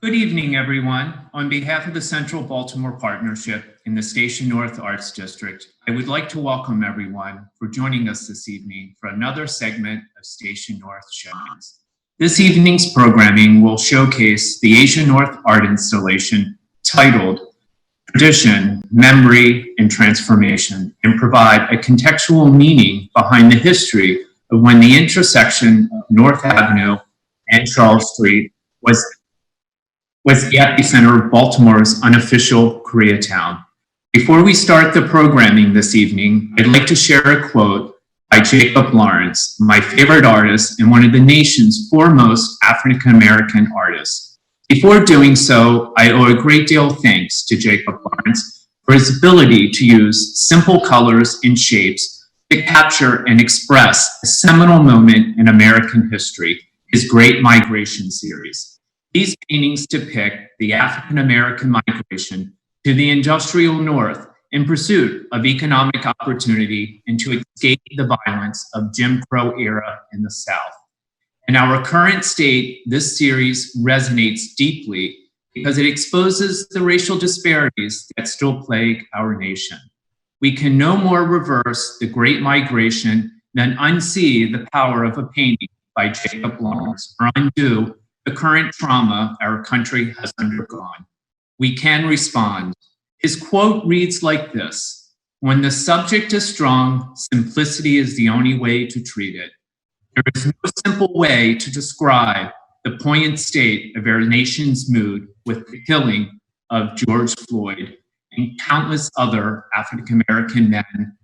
Good evening, everyone. On behalf of the Central Baltimore Partnership in the Station North Arts District, I would like to welcome everyone for joining us this evening for another segment of Station North Shines. This evening's programming will showcase the Asia North art installation titled Tradition, Memory, and Transformation, and provide a contextual meaning behind the history of when the intersection of North Avenue and Charles Street was the epicenter of Baltimore's unofficial Koreatown. Before we start the programming this evening, I'd like to share a quote by Jacob Lawrence, my favorite artist and one of the nation's foremost African American artists. Before doing so, I owe a great deal of thanks to Jacob Lawrence for his ability to use simple colors and shapes to capture and express a seminal moment in American history, his Great Migration series. These paintings depict the African American migration to the industrial North in pursuit of economic opportunity and to escape the violence of Jim Crow era in the South. In our current state, this series resonates deeply because it exposes the racial disparities that still plague our nation. We can no more reverse the Great Migration than unsee the power of a painting by Jacob Lawrence or undo the current trauma our country has undergone. We can respond. His quote reads like this: "When the subject is strong, simplicity is the only way to treat it. There is no simple way to describe the poignant state of our nation's mood with the killing of George Floyd and countless other African American men,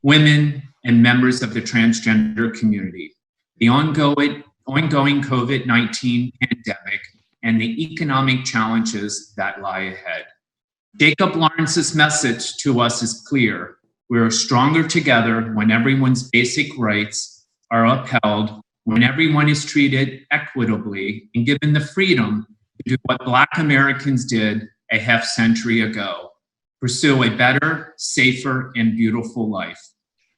women, and members of the transgender community. The ongoing COVID-19 pandemic and the economic challenges that lie ahead." Jacob Lawrence's message to us is clear. We are stronger together when everyone's basic rights are upheld, when everyone is treated equitably and given the freedom to do what Black Americans did a half century ago: pursue a better, safer, and beautiful life.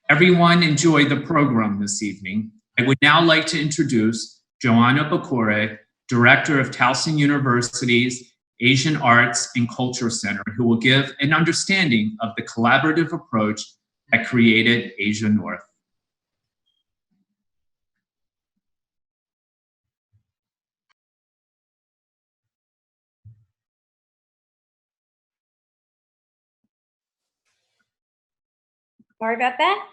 Everyone enjoy the program this evening. I would now like to introduce Joanna Bakore, Director of Towson University's Asian Arts and Culture Center, who will give an understanding of the collaborative approach that created Asia North. Sorry about that.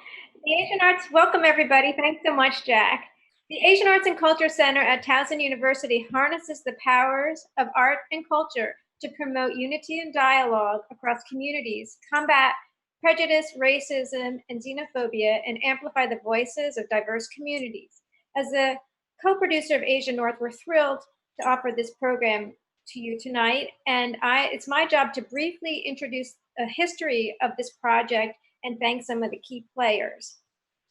The Asian Arts, welcome everybody. Thanks so much, Jack. The Asian Arts and Culture Center at Towson University harnesses the powers of art and culture to promote unity and dialogue across communities, combat prejudice, racism, and xenophobia, and amplify the voices of diverse communities. As the co-producer of Asia North, we're thrilled to offer this program to you tonight, and it's my job to briefly introduce a history of this project and thank some of the key players.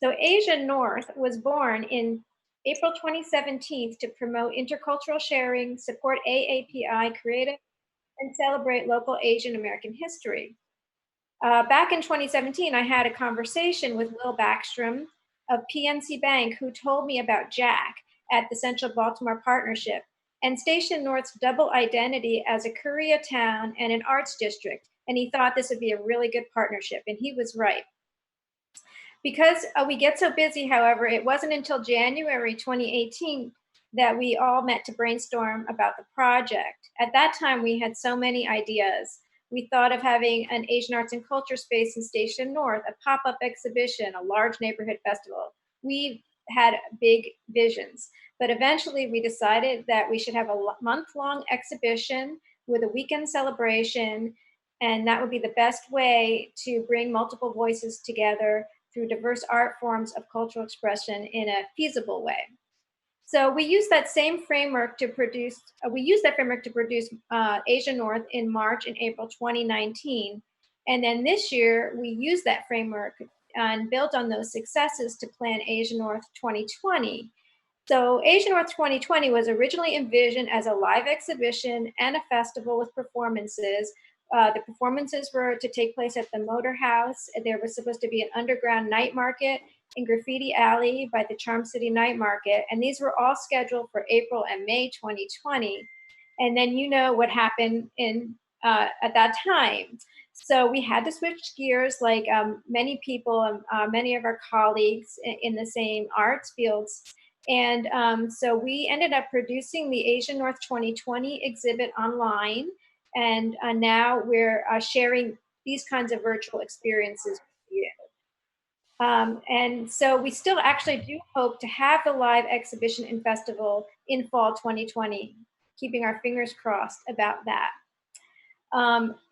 So Asia North was born in April 2017 to promote intercultural sharing, support AAPI creative, and celebrate local Asian American history. Back in 2017, I had a conversation with Will Backstrom of PNC Bank, who told me about Jack at the Central Baltimore Partnership and Station North's double identity as a Koreatown and an arts district. And he thought this would be a really good partnership, and he was right. Because we get so busy, however, it wasn't until January 2018 that we all met to brainstorm about the project. At that time, we had so many ideas. We thought of having an Asian arts and culture space in Station North, a pop-up exhibition, a large neighborhood festival. We had big visions, but eventually we decided that we should have a month-long exhibition with a weekend celebration, and that would be the best way to bring multiple voices together through diverse art forms of cultural expression in a feasible way. So we use that same framework to produce, Asia North in March and April 2019. And then this year, we use that framework and built on those successes to plan Asia North 2020. So Asia North 2020 was originally envisioned as a live exhibition and a festival with performances. The performances were to take place at the Motor House. There was supposed to be an underground night market in Graffiti Alley by the Charm City Night Market. And these were all scheduled for April and May 2020. And then you know what happened at that time. So we had to switch gears, like many people, many of our colleagues in the same arts fields. And so we ended up producing the Asia North 2020 exhibit online. And now we're sharing these kinds of virtual experiences with you. And so we still actually do hope to have the live exhibition and festival in fall 2020, keeping our fingers crossed about that.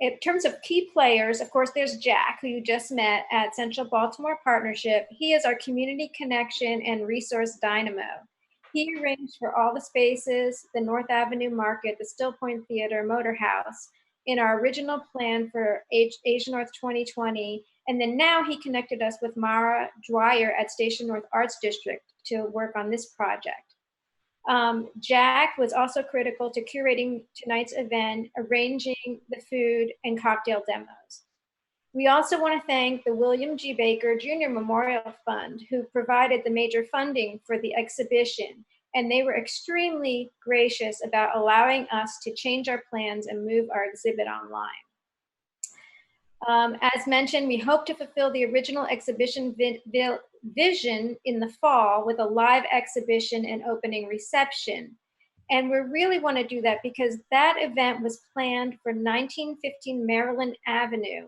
In terms of key players, of course, there's Jack, who you just met at Central Baltimore Partnership. He is our community connection and resource dynamo. He arranged for all the spaces, the North Avenue Market, the Still Point Theater, Motor House, in our original plan for Asia North 2020. And then now he connected us with Mara Dwyer at Station North Arts District to work on this project. Jack was also critical to curating tonight's event, arranging the food and cocktail demos. We also want to thank the William G. Baker Jr. Memorial Fund, who provided the major funding for the exhibition, and they were extremely gracious about allowing us to change our plans and move our exhibit online. As mentioned, we hope to fulfill the original exhibition vision in the fall with a live exhibition and opening reception. And we really want to do that because that event was planned for 1915 Maryland Avenue,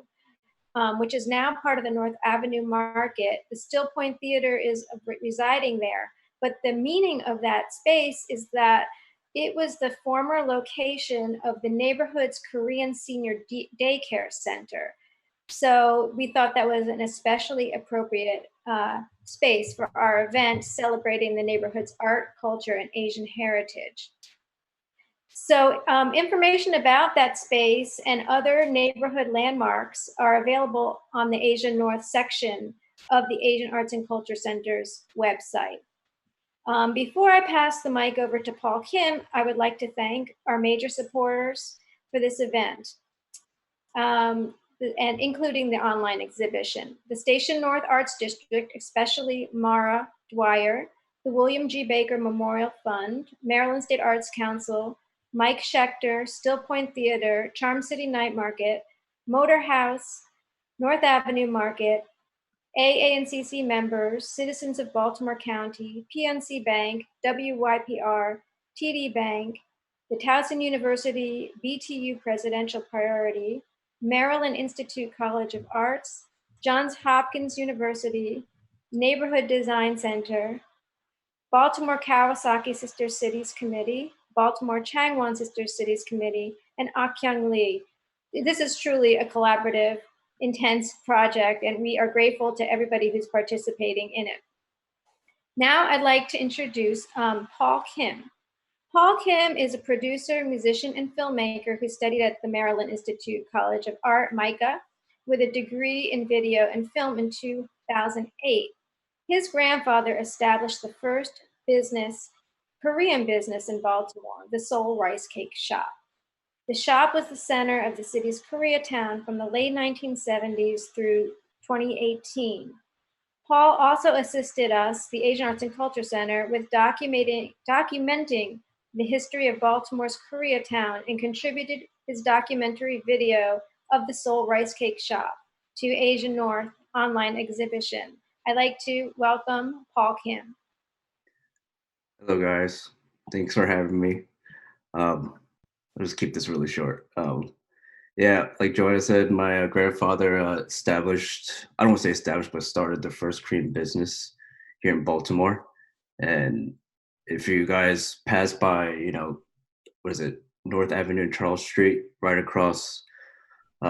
which is now part of the North Avenue Market. The Still Point Theater is residing there. But the meaning of that space is that it was the former location of the neighborhood's Korean senior daycare center. So we thought that was an especially appropriate space for our event celebrating the neighborhood's art, culture, and Asian heritage. So information about that space and other neighborhood landmarks are available on the Asia North section of the Asian Arts and Culture Center's website. Before I pass the mic over to Paul Kim, I would like to thank our major supporters for this event. And including the online exhibition. The Station North Arts District, especially Mara Dwyer, the William G. Baker Memorial Fund, Maryland State Arts Council, Mike Schechter, Still Point Theater, Charm City Night Market, Motor House, North Avenue Market, AANCC members, citizens of Baltimore County, PNC Bank, WYPR, TD Bank, the Towson University BTU Presidential Priority, Maryland Institute College of Arts, Johns Hopkins University, Neighborhood Design Center, Baltimore Kawasaki Sister Cities Committee, Baltimore Changwon Sister Cities Committee, and Akyung Lee. This is truly a collaborative, intense project, and we are grateful to everybody who's participating in it. Now I'd like to introduce Paul Kim. Paul Kim is a producer, musician, and filmmaker who studied at the Maryland Institute College of Art, MICA, with a degree in video and film in 2008. His grandfather established the first Korean business in Baltimore, the Seoul Rice Cake Shop. The shop was the center of the city's Koreatown from the late 1970s through 2018. Paul also assisted us, the Asian Arts and Culture Center, with documenting the history of Baltimore's Koreatown and contributed his documentary video of the Seoul Rice Cake Shop to Asia North online exhibition. I'd like to welcome Paul Kim. Hello, guys. Thanks for having me. I'll just keep this really short. Yeah, like Joanna said, my grandfather established, I don't want to say established, but started the first Korean business here in Baltimore. And if you guys pass by, what is it, North Avenue and Charles Street, right across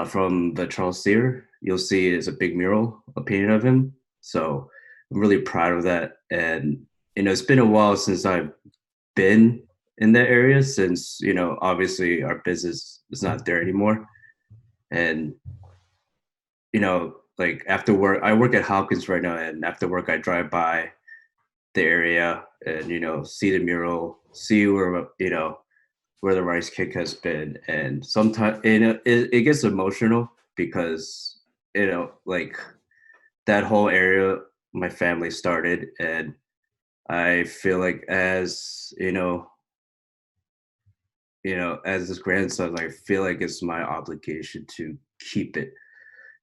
from the Charles Theater, you'll see it's a big mural, a painting of him. So I'm really proud of that. And, it's been a while since I've been in that area since, obviously our business is not there anymore. And, like after work, I work at Hopkins right now, and after work I drive by the area and, see the mural, see where, where the rice cake has been. And sometimes, it gets emotional because, like that whole area my family started, and I feel like as, as his grandson, I feel like it's my obligation to keep it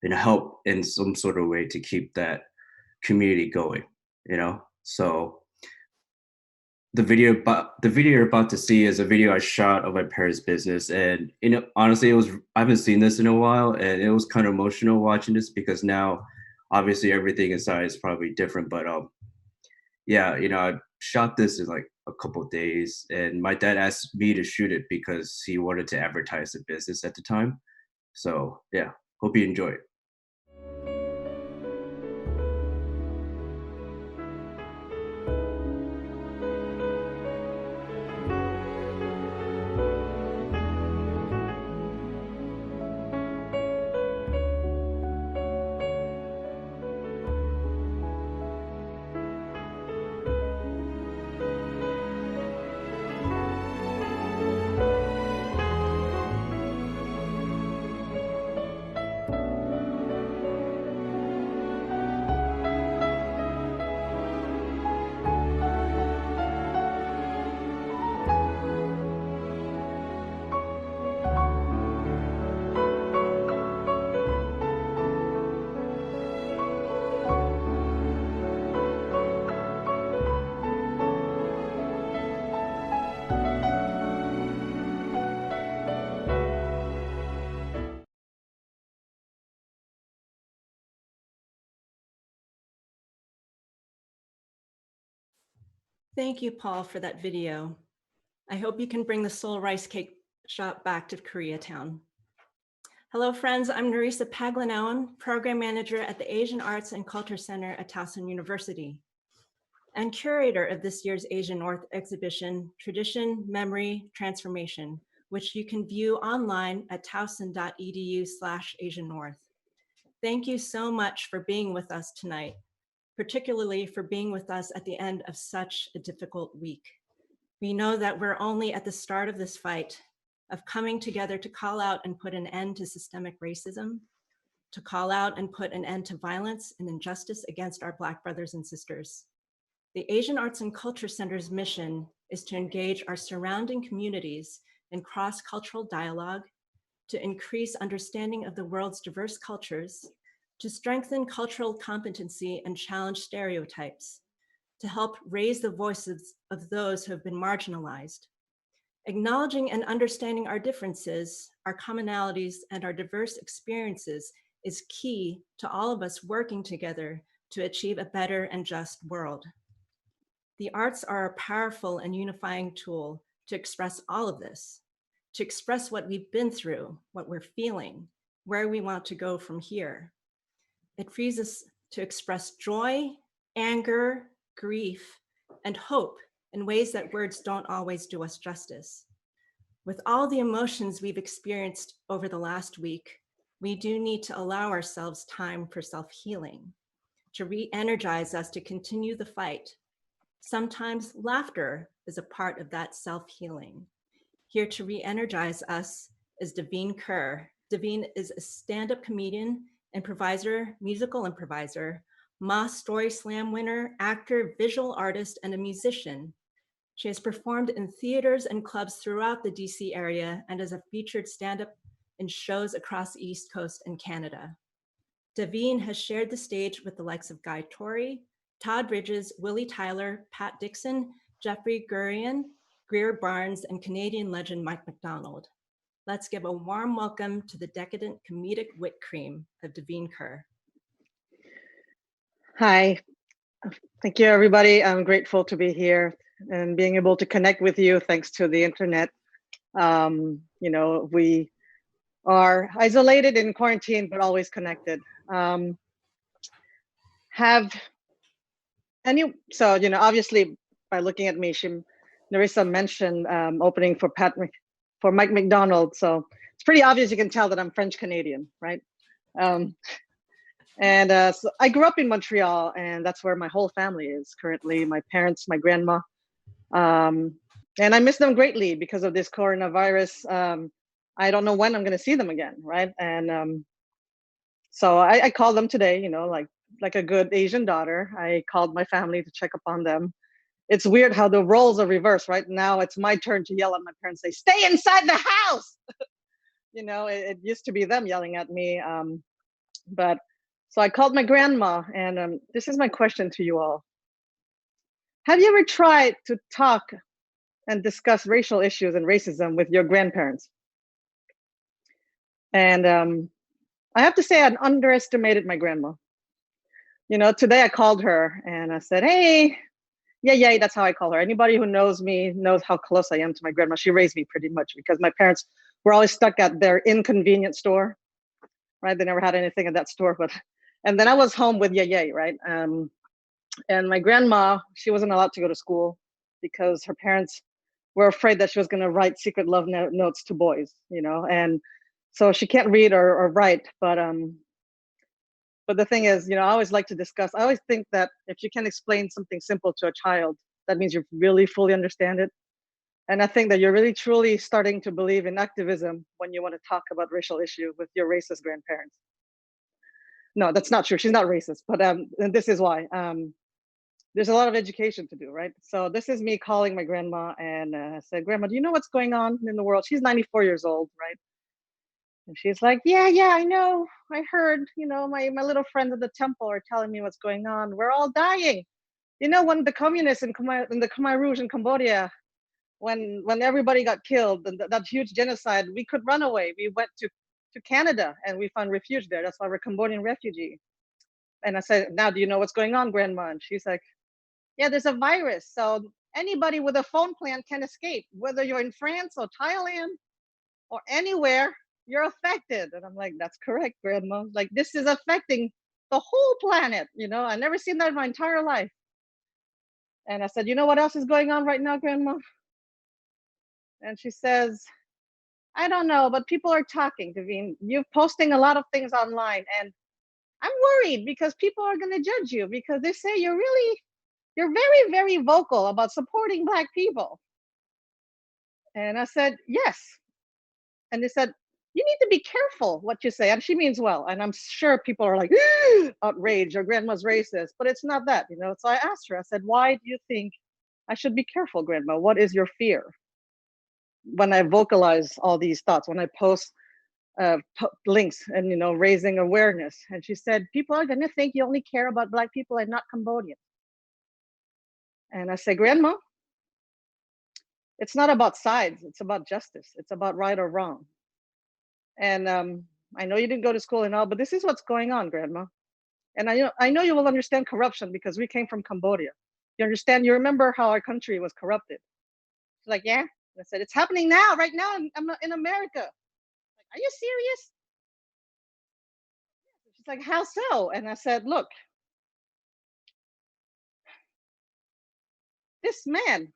and help in some sort of way to keep that community going. So the video you're about to see is a video I shot of my parents' business, and honestly, I haven't seen this in a while, and it was kind of emotional watching this because now, obviously, everything inside is probably different, but yeah, I shot this in like a couple of days, and my dad asked me to shoot it because he wanted to advertise the business at the time. So yeah, hope you enjoy it. Thank you, Paul, for that video. I hope you can bring the Seoul Rice Cake shop back to Koreatown. Hello, friends. I'm Nerissa Paglanoan, Program Manager at the Asian Arts and Culture Center at Towson University, and curator of this year's Asian North exhibition, Tradition, Memory, Transformation, which you can view online at towson.edu/AsianNorth. Thank you so much for being with us tonight, particularly for being with us at the end of such a difficult week. We know that we're only at the start of this fight of coming together to call out and put an end to systemic racism, to call out and put an end to violence and injustice against our Black brothers and sisters. The Asian Arts and Culture Center's mission is to engage our surrounding communities in cross-cultural dialogue, to increase understanding of the world's diverse cultures, to strengthen cultural competency and challenge stereotypes, to help raise the voices of those who have been marginalized. Acknowledging and understanding our differences, our commonalities, and our diverse experiences is key to all of us working together to achieve a better and just world. The arts are a powerful and unifying tool to express all of this, to express what we've been through, what we're feeling, where we want to go from here. It frees us to express joy, anger, grief, and hope in ways that words don't always do us justice. With all the emotions we've experienced over the last week, we do need to allow ourselves time for self-healing, to re-energize us to continue the fight. Sometimes laughter is a part of that self-healing. Here to re-energize us is Devine Kerr. Devine is a stand-up comedian, improviser, musical improviser, Moss Story Slam winner, actor, visual artist, and a musician. She has performed in theaters and clubs throughout the DC area and is a featured stand-up in shows across the East Coast and Canada. Devine has shared the stage with the likes of Guy Torry, Todd Bridges, Willie Tyler, Pat Dixon, Jeffrey Gurian, Greer Barnes, and Canadian legend Mike McDonald. Let's give a warm welcome to the decadent comedic wit cream of Devine Kerr. Hi, thank you everybody. I'm grateful to be here and being able to connect with you thanks to the internet. We are isolated in quarantine, but always connected. Obviously by looking at me, Nerissa mentioned opening for Mike McDonald. So it's pretty obvious, you can tell that I'm French Canadian, right? So I grew up in Montreal, and that's where my whole family is currently, my parents, my grandma. And I miss them greatly because of this coronavirus. I don't know when I'm gonna see them again, right? And so I called them today, like a good Asian daughter. I called my family to check up on them. it's weird how the roles are reversed, right? Now it's my turn to yell at my parents, say, stay inside the house. It used to be them yelling at me. But so I called my grandma, and this is my question to you all. Have you ever tried to talk and discuss racial issues and racism with your grandparents? And I have to say, I underestimated my grandma. Today I called her and I said, hey, yeah, that's how I call her. Anybody who knows me knows how close I am to my grandma. She raised me pretty much because my parents were always stuck at their inconvenient store, right? They never had anything at that store, and then I was home with Yaya, right? And my grandma, she wasn't allowed to go to school because her parents were afraid that she was going to write secret love notes to boys, and so she can't read or write. But the thing is, I always like to discuss. I always think that if you can explain something simple to a child, that means you really fully understand it. And I think that you're really truly starting to believe in activism when you want to talk about racial issue with your racist grandparents. No, that's not true. She's not racist, but and this is why. There's a lot of education to do, right? So this is me calling my grandma and said, Grandma, do you know what's going on in the world? She's 94 years old, right? And she's like, yeah, I know. I heard, my little friends at the temple are telling me what's going on. We're all dying. When the communists in the Khmer Rouge in Cambodia, when everybody got killed, and that huge genocide, we could run away. We went to Canada and we found refuge there. That's why we're Cambodian refugee. And I said, now do you know what's going on, Grandma? And she's like, yeah, there's a virus. So anybody with a phone plan can escape, whether you're in France or Thailand or anywhere, you're affected. And I'm like, that's correct, Grandma. Like, this is affecting the whole planet. I've never seen that in my entire life. And I said, you know what else is going on right now, Grandma? And she says, I don't know, but people are talking, Daveen. You're posting a lot of things online, and I'm worried because people are going to judge you because they say you're very, very vocal about supporting Black people. And I said, yes. And they said, you need to be careful what you say. And she means well. And I'm sure people are like, outraged, your grandma's racist. But it's not that, So I asked her, I said, why do you think I should be careful, Grandma? What is your fear? When I vocalize all these thoughts, when I post links and, raising awareness. And she said, people are going to think you only care about Black people and not Cambodians. And I said, Grandma, it's not about sides. It's about justice. It's about right or wrong. And I know you didn't go to school and all, but this is what's going on, Grandma. And I know you will understand corruption because we came from Cambodia. You understand? You remember how our country was corrupted. She's like, yeah. And I said, it's happening now, right now in America. Like, are you serious? She's like, how so? And I said, look, this man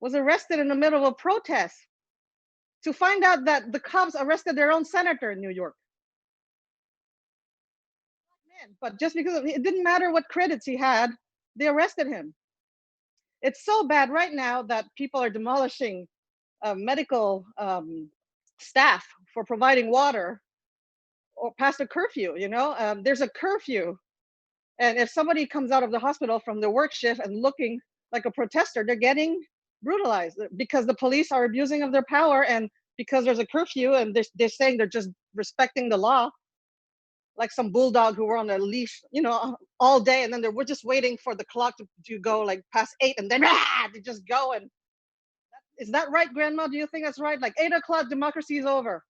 was arrested in the middle of a protest to find out that the cops arrested their own senator in New York. But just because it didn't matter what credits he had, they arrested him. It's so bad right now that people are demolishing medical staff for providing water or past a curfew. There's a curfew, and if somebody comes out of the hospital from their work shift and looking like a protester, they're getting brutalized because the police are abusing of their power, and because there's a curfew and they're saying they're just respecting the law, like some bulldog who were on a leash, all day, and then we're just waiting for the clock to go like past 8, and then they just go. And is that right, Grandma? Do you think that's right? Like 8 o'clock, democracy is over.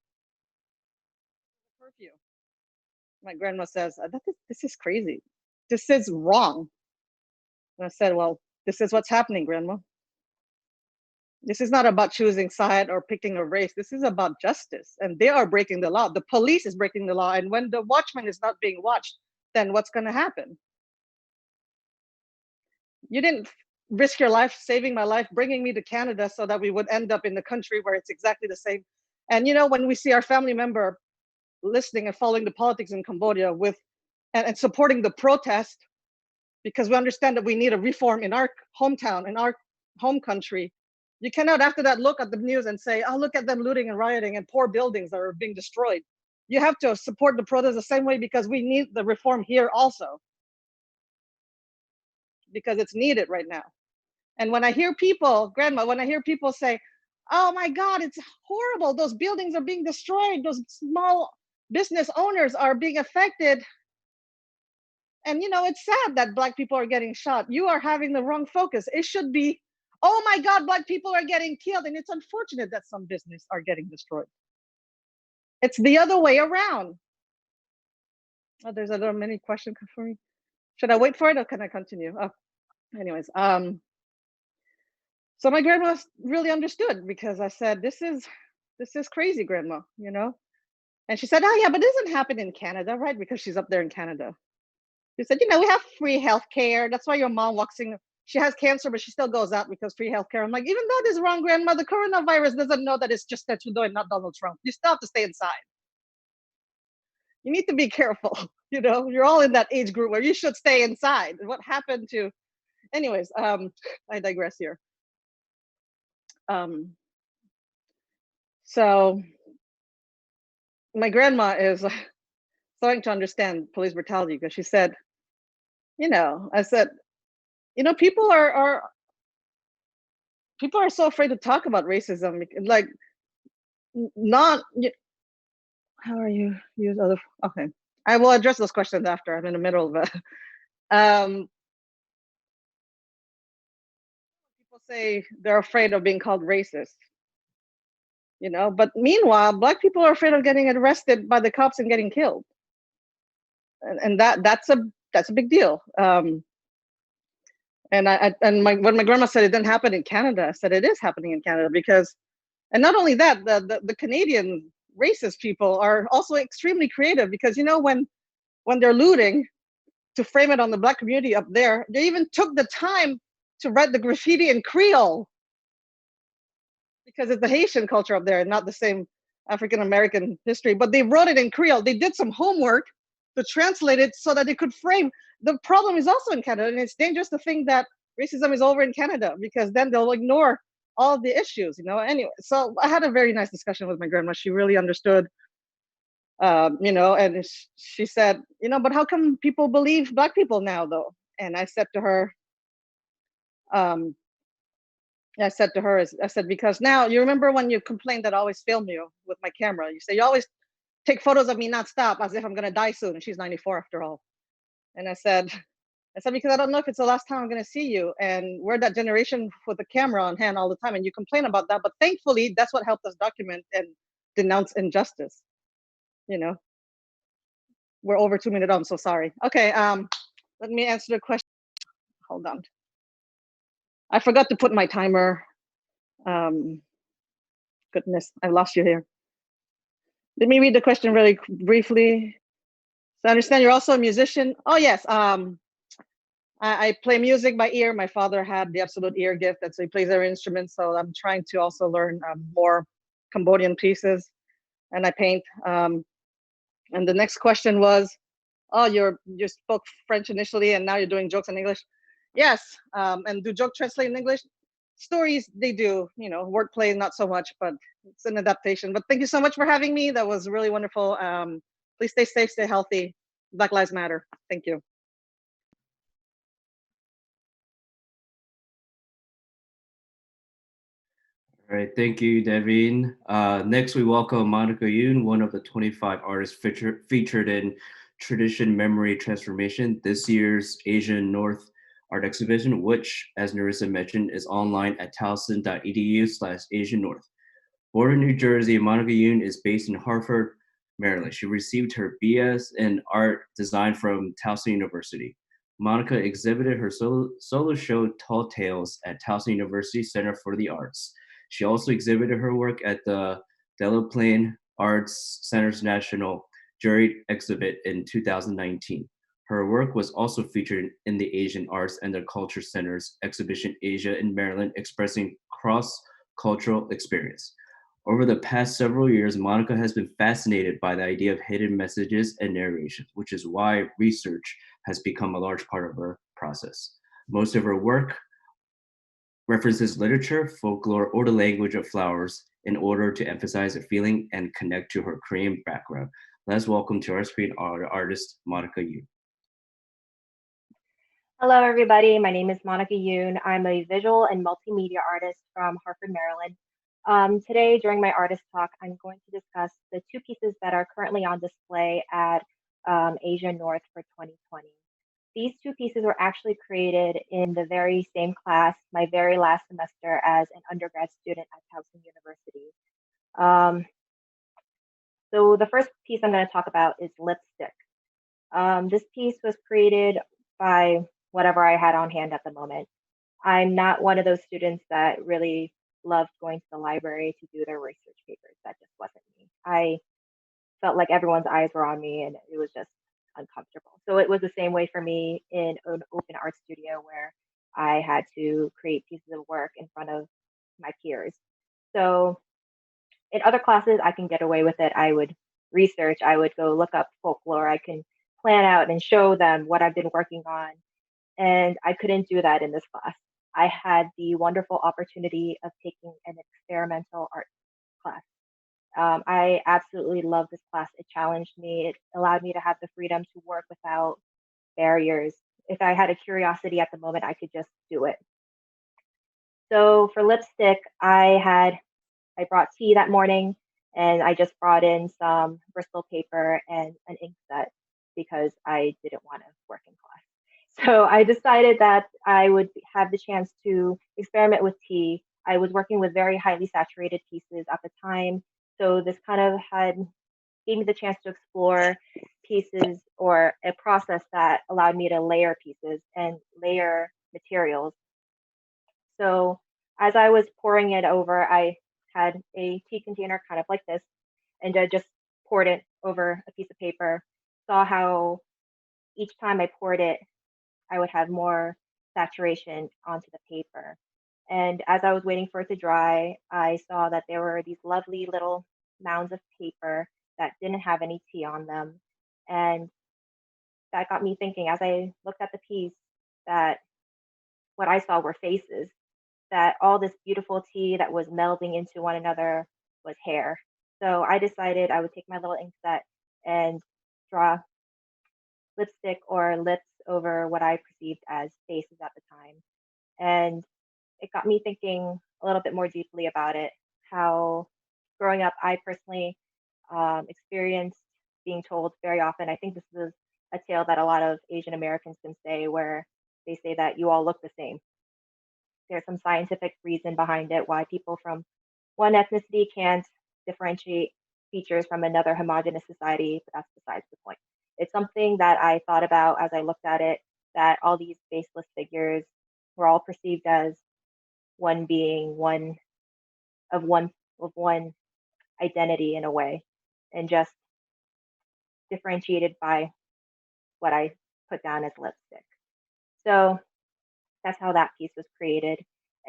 Curfew. My grandma says, this is crazy. This is wrong. And I said, well, this is what's happening, Grandma. This is not about choosing side or picking a race. This is about justice. And they are breaking the law. The police is breaking the law. And when the watchman is not being watched, then what's going to happen? You didn't risk your life, saving my life, bringing me to Canada so that we would end up in a country where it's exactly the same. And when we see our family member listening and following the politics in Cambodia and supporting the protest, because we understand that we need a reform in our hometown, in our home country, you cannot after that look at the news and say, oh, look at them looting and rioting and poor buildings that are being destroyed. You have to support the protest the same way because we need the reform here also. Because it's needed right now. And when I hear people, Grandma, when I hear people say, oh my God, it's horrible. Those buildings are being destroyed. Those small business owners are being affected. And it's sad that Black people are getting shot. You are having the wrong focus. It should be, oh my God, Black people are getting killed. And it's unfortunate that some business are getting destroyed. It's the other way around. Oh, there's another mini question for me. Should I wait for it or can I continue? Oh, anyways, so my grandma really understood because I said, this is crazy, Grandma, And she said, oh yeah, but it doesn't happen in Canada, right? Because she's up there in Canada. She said, we have free healthcare. That's why your mom walks in. She has cancer, but she still goes out because free healthcare. I'm like, even though this is wrong, Grandma, the coronavirus doesn't know that it's just Trudeau and not Donald Trump. You still have to stay inside. You need to be careful. You're all in that age group where you should stay inside. What happened to, anyways, I digress here. So my grandma is starting to understand police brutality because she said, I said, people are so afraid to talk about racism. Like, not. How are you? Use other. Okay, I will address those questions after. I'm in the middle of it. People say they're afraid of being called racist. But meanwhile, Black people are afraid of getting arrested by the cops and getting killed. And that's a big deal. And when my grandma said it didn't happen in Canada, I said it is happening in Canada because, and not only that, the Canadian racist people are also extremely creative because when they're looting, to frame it on the Black community up there, they even took the time to write the graffiti in Creole because it's the Haitian culture up there and not the same African American history. But they wrote it in Creole. They did some homework to translate it so that they could frame. The problem is also in Canada, and it's dangerous to think that racism is over in Canada because then they'll ignore all the issues, Anyway, so I had a very nice discussion with my grandma. She really understood, and she said, but how come people believe Black people now, though? And I said to her, I said, because now you remember when you complained that I always film you with my camera. You say you always take photos of me nonstop as if I'm gonna die soon. And she's 94 after all. And I said, because I don't know if it's the last time I'm gonna see you. And we're that generation with the camera on hand all the time. And you complain about that. But thankfully, that's what helped us document and denounce injustice. We're over 2 minutes. I'm so sorry. Okay, let me answer the question. Hold on. I forgot to put my timer. Goodness, I lost you here. Let me read the question really briefly. So I understand you're also a musician. Oh yes, I play music by ear. My father had the absolute ear gift, and so he plays every instrument. So I'm trying to also learn more Cambodian pieces, and I paint. And the next question was, oh, you spoke French initially, and now you're doing jokes in English. Yes, and do joke translate in English? Stories, they do, wordplay, not so much, but it's an adaptation. But thank you so much for having me. That was really wonderful. Please stay safe, stay healthy. Black Lives Matter. Thank you. All right, thank you, Devin. Next, we welcome Monica Yoon, one of the 25 artists featured in Tradition Memory Transformation, this year's Asian North Art Exhibition, which, as Nerissa mentioned, is online at towson.edu/Asian North. Born in New Jersey, Monica Yoon is based in Hartford, Maryland. She received her BS in art design from Towson University. Monica exhibited her solo show, Tall Tales, at Towson University Center for the Arts. She also exhibited her work at the Delaplane Arts Center's National Juried Exhibit in 2019. Her work was also featured in the Asian Arts and the Culture Center's exhibition Asia in Maryland, expressing cross-cultural experience. Over the past several years, Monica has been fascinated by the idea of hidden messages and narration, which is why research has become a large part of her process. Most of her work references literature, folklore, or the language of flowers in order to emphasize a feeling and connect to her Korean background. Let's welcome to our screen artist, Monica Yoon. Hello, everybody. My name is Monica Yoon. I'm a visual and multimedia artist from Hartford, Maryland. Today, during my artist talk, I'm going to discuss the two pieces that are currently on display at Asia North for 2020. These two pieces were actually created in the very same class, my very last semester as an undergrad student at Towson University. So the first piece I'm going to talk about is Lipstick. This piece was created by whatever I had on hand at the moment. I'm not one of those students that really loved going to the library to do their research papers. That just wasn't me. I felt like everyone's eyes were on me and it was just uncomfortable. So it was the same way for me in an open art studio where I had to create pieces of work in front of my peers. So in other classes, I can get away with it. I would research, I would go look up folklore, I can plan out and show them what I've been working on. And I couldn't do that in this class. I had the wonderful opportunity of taking an experimental art class. I absolutely love this class. It challenged me. It allowed me to have the freedom to work without barriers. If I had a curiosity at the moment, I could just do it. So for Lipstick, I brought tea that morning and I just brought in some Bristol paper and an ink set because I didn't want to work in class. So I decided that I would have the chance to experiment with tea. I was working with very highly saturated pieces at the time. So this kind of gave me the chance to explore pieces or a process that allowed me to layer pieces and layer materials. So as I was pouring it over, I had a tea container kind of like this, and I just poured it over a piece of paper. Saw how each time I poured it, I would have more saturation onto the paper. And as I was waiting for it to dry, I saw that there were these lovely little mounds of paper that didn't have any tea on them. And that got me thinking as I looked at the piece that what I saw were faces, that all this beautiful tea that was melding into one another was hair. So I decided I would take my little ink set and draw lipstick or lips over what I perceived as faces at the time. And it got me thinking a little bit more deeply about it. How growing up, I personally experienced being told very often. I think this is a tale that a lot of Asian Americans can say, where they say that you all look the same. There's some scientific reason behind it why people from one ethnicity can't differentiate features from another homogenous society, but that's besides the point. It's something that I thought about as I looked at it, that all these faceless figures were all perceived as one being, one identity in a way, and just differentiated by what I put down as lipstick. So that's how that piece was created.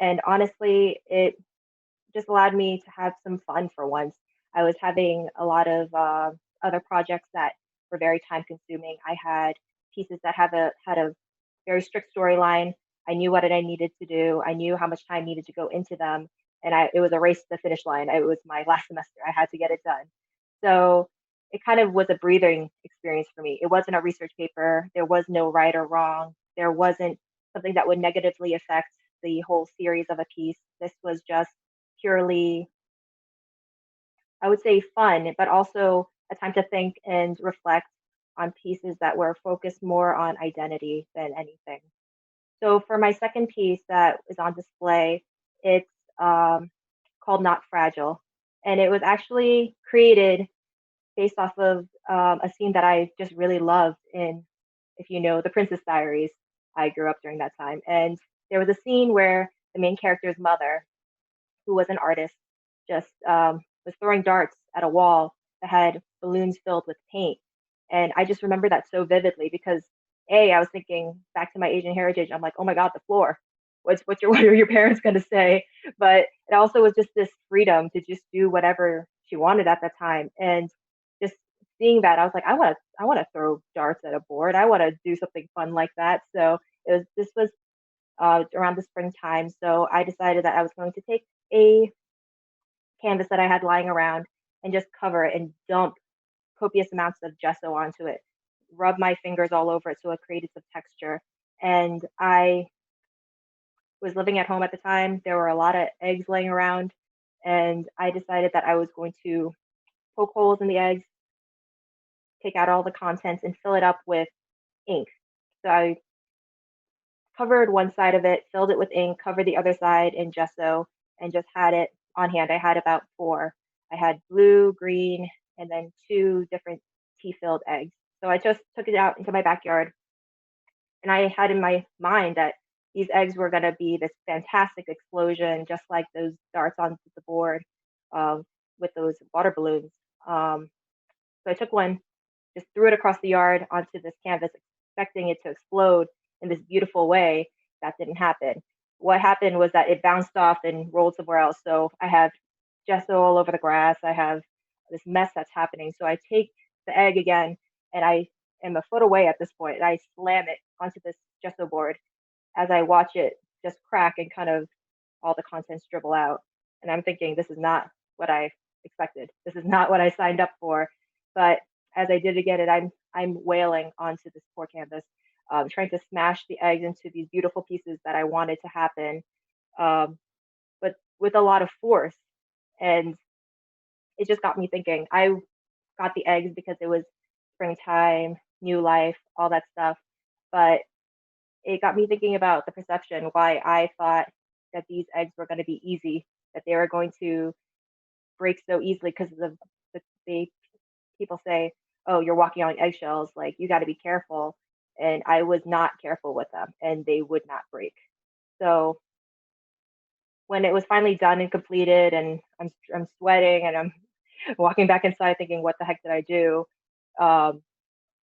And honestly, it just allowed me to have some fun for once. I was having a lot of other projects that were very time consuming. I had pieces that had a very strict storyline. I knew what I needed to do. I knew how much time needed to go into them, and it was a race to the finish line. It was my last semester. I had to get it done. So it kind of was a breathing experience for me. It wasn't a research paper. There was no right or wrong. There wasn't something that would negatively affect the whole series of a piece. This was just purely, I would say, fun, but also a time to think and reflect on pieces that were focused more on identity than anything. So for my second piece that is on display, it's called Not Fragile. And it was actually created based off of a scene that I just really loved in, if you know, The Princess Diaries. I grew up during that time. And there was a scene where the main character's mother, who was an artist, just was throwing darts at a wall that had balloons filled with paint. And I just remember that so vividly because I was thinking back to my Asian heritage. I'm like, oh my God, the floor. What are your parents going to say? But it also was just this freedom to just do whatever she wanted at the time. And just seeing that, I was like, I want to throw darts at a board. I want to do something fun like that. So this was around the springtime. So I decided that I was going to take a canvas that I had lying around and just cover it and dump copious amounts of gesso onto it, rub my fingers all over it so it created some texture, And I was living at home at the time. There were a lot of eggs laying around, and I decided that I was going to poke holes in the eggs, take out all the contents, and fill it up with ink. So I covered one side of it, filled it with ink, covered the other side in gesso, and just had it on hand. I had about four. I had blue, green, and then two different tea-filled eggs. So I just took it out into my backyard, and I had in my mind that these eggs were going to be this fantastic explosion, just like those darts on the board um, with those water balloons. So I took one, just threw it across the yard onto this canvas, expecting it to explode in this beautiful way. That didn't happen. What happened was that it bounced off and rolled somewhere else. So I have gesso all over the grass. I have this mess that's happening. So I take the egg again, and I am a foot away at this point. And I slam it onto this gesso board as I watch it just crack and kind of all the contents dribble out. And I'm thinking, this is not what I expected. This is not what I signed up for. But as I did again, and I'm wailing onto this poor canvas, trying to smash the eggs into these beautiful pieces that I wanted to happen, but with a lot of force. And it just got me thinking. I got the eggs because it was springtime, new life, all that stuff. But it got me thinking about the perception, why I thought that these eggs were going to be easy, that they were going to break so easily because of the people say, oh, you're walking on eggshells, like you got to be careful. And I was not careful with them, and they would not break. So when it was finally done and completed, and I'm sweating and I'm walking back inside thinking, what the heck did I do?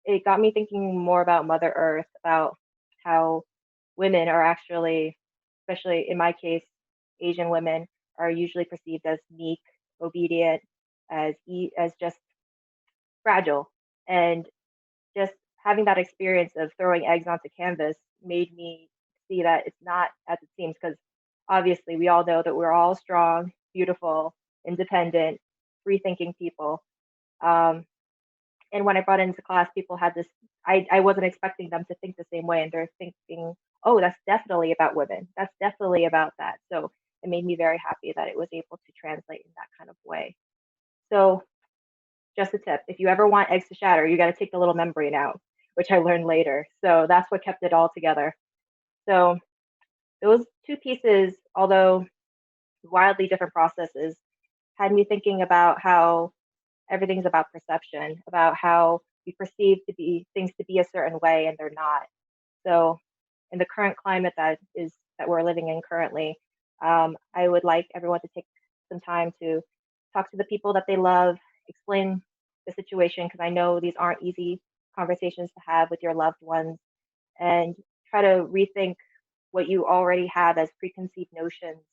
It got me thinking more about Mother Earth, about how women are actually, especially in my case, Asian women are usually perceived as meek, obedient, as just fragile. And just having that experience of throwing eggs onto canvas made me see that it's not as it seems, because obviously we all know that we're all strong, beautiful, independent, free thinking people. And when I brought it into class, people had this, I wasn't expecting them to think the same way. And they're thinking, oh, that's definitely about women. That's definitely about that. So it made me very happy that it was able to translate in that kind of way. So just a tip, if you ever want eggs to shatter, you got to take the little membrane out, which I learned later. So that's what kept it all together. So those two pieces, although wildly different processes, had me thinking about how everything's about perception, about how we perceive to be things to be a certain way and they're not. So in the current climate that we're living in currently, I would like everyone to take some time to talk to the people that they love, explain the situation, because I know these aren't easy conversations to have with your loved ones, and try to rethink what you already have as preconceived notions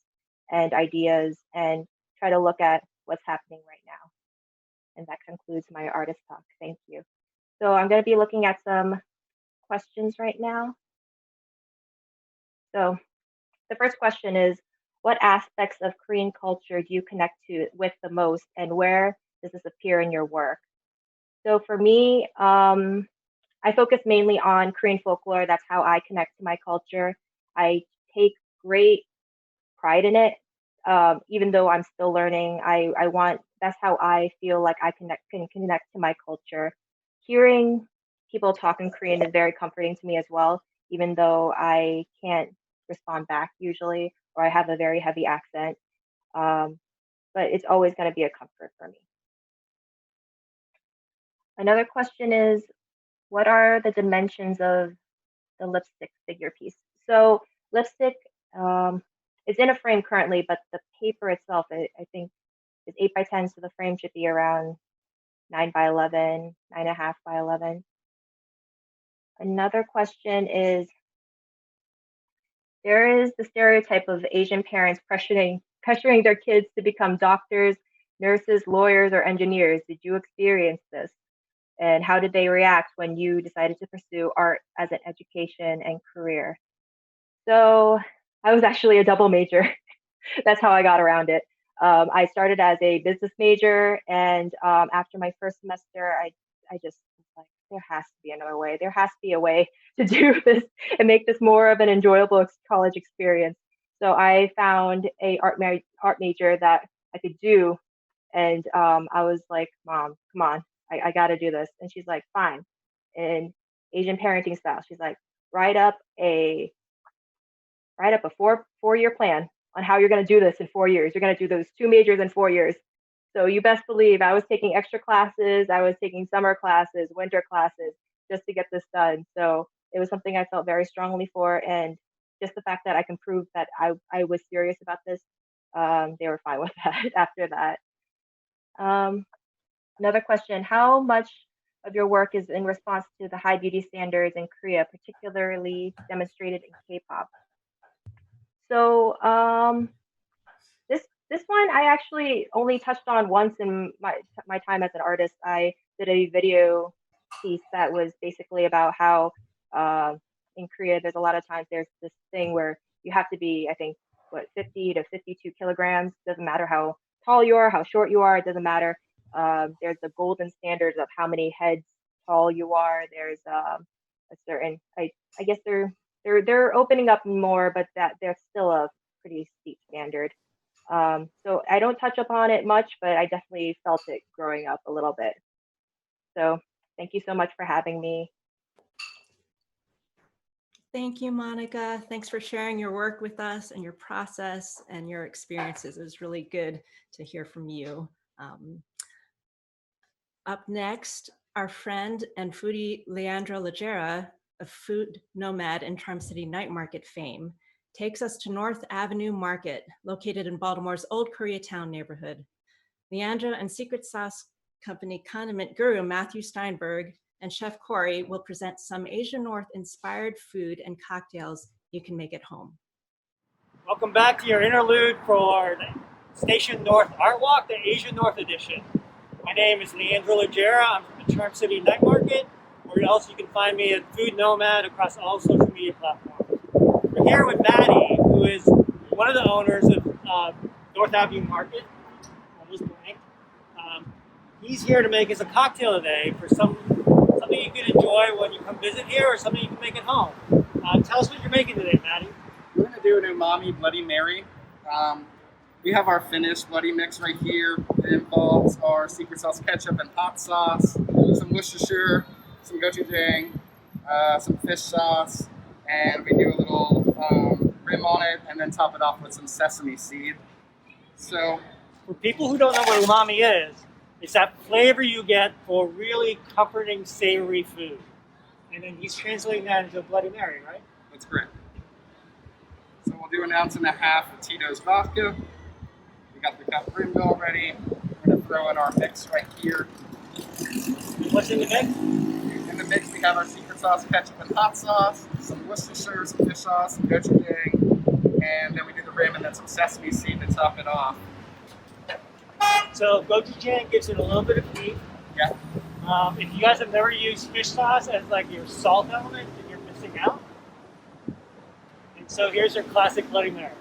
and ideas, and try to look at what's happening right now. And that concludes my artist talk. Thank you. So I'm going to be looking at some questions right now. So the first question is, what aspects of Korean culture do you connect to with the most, and where does this appear in your work? So for me, I focus mainly on Korean folklore. That's how I connect to my culture. I take great pride in it. Even though I'm still learning, that's how I feel like I can connect to my culture. Hearing people talk in Korean is very comforting to me as well, even though I can't respond back usually, or I have a very heavy accent. But it's always going to be a comfort for me. Another question is, what are the dimensions of the lipstick figure piece? So lipstick, it's in a frame currently, but the paper itself, I think, is 8 by 10, so the frame should be around 9 by 11, 9.5 by 11. Another question is, there is the stereotype of Asian parents pressuring their kids to become doctors, nurses, lawyers, or engineers. Did you experience this? And how did they react when you decided to pursue art as an education and career? So I was actually a double major. That's how I got around it. I started as a business major, and after my first semester, I just was like, there has to be another way. There has to be a way to do this and make this more of an enjoyable college experience. So I found a art major that I could do, and I was like, Mom, come on, I got to do this. And she's like, fine. In Asian parenting style, she's like, write up a 4-year plan on how you're going to do this in 4 years. You're going to do those 2 majors in 4 years. So you best believe I was taking extra classes, I was taking summer classes, winter classes, just to get this done. So it was something I felt very strongly for, and just the fact that I can prove that I was serious about this, they were fine with that after that. Another question, how much of your work is in response to the high beauty standards in Korea, particularly demonstrated in K-pop? So this one I actually only touched on once in my time as an artist. I did a video piece that was basically about how in Korea there's a lot of times there's this thing where you have to be, I think, 50 to 52 kilograms. Doesn't matter how tall you are, how short you are, it doesn't matter. There's the golden standards of how many heads tall you are. There's a certain, I guess they're opening up more, but that there's still a pretty steep standard. So I don't touch upon it much, but I definitely felt it growing up a little bit. So thank you so much for having me. Thank you, Monica. Thanks for sharing your work with us and your process and your experiences. It was really good to hear from you. Up next, our friend and foodie Leandro Lagera, a food nomad and Charm City Night Market fame, takes us to North Avenue Market, located in Baltimore's Old Koreatown neighborhood. Leandro and Secret Sauce Company condiment guru Matthew Steinberg and Chef Corey will present some Asia North inspired food and cocktails you can make at home. Welcome back to your interlude for Station North Art Walk, the Asia North edition. My name is Leandro Lagera. I'm from the Charm City Night Market, or else you can find me at Food Nomad across all social media platforms. We're here with Maddie, who is one of the owners of North Avenue Market. Almost blank. He's here to make us a cocktail today for something you can enjoy when you come visit here, or something you can make at home. Tell us what you're making today, Maddie. We're going to do an umami Bloody Mary. We have our finished Bloody Mix right here. It involves our secret sauce ketchup and hot sauce, some Worcestershire, some gochujang, some fish sauce, and we do a little rim on it and then top it off with some sesame seed. So, for people who don't know what umami is, it's that flavor you get for really comforting, savory food. And then he's translating that into a Bloody Mary, right? That's correct. So we'll do 1.5 ounces of Tito's vodka. We got the cup rimmed already. We're going to throw in our mix right here. What's in the mix? In the mix, we have our secret sauce, ketchup and hot sauce, some Worcestershire, some fish sauce, some gochujang, and then we do the rim and then some sesame seed to top it off. So gochujang gives it a little bit of heat. Yeah. If you guys have never used fish sauce as like your salt element, then you're missing out. And so here's your classic Bloody Mary.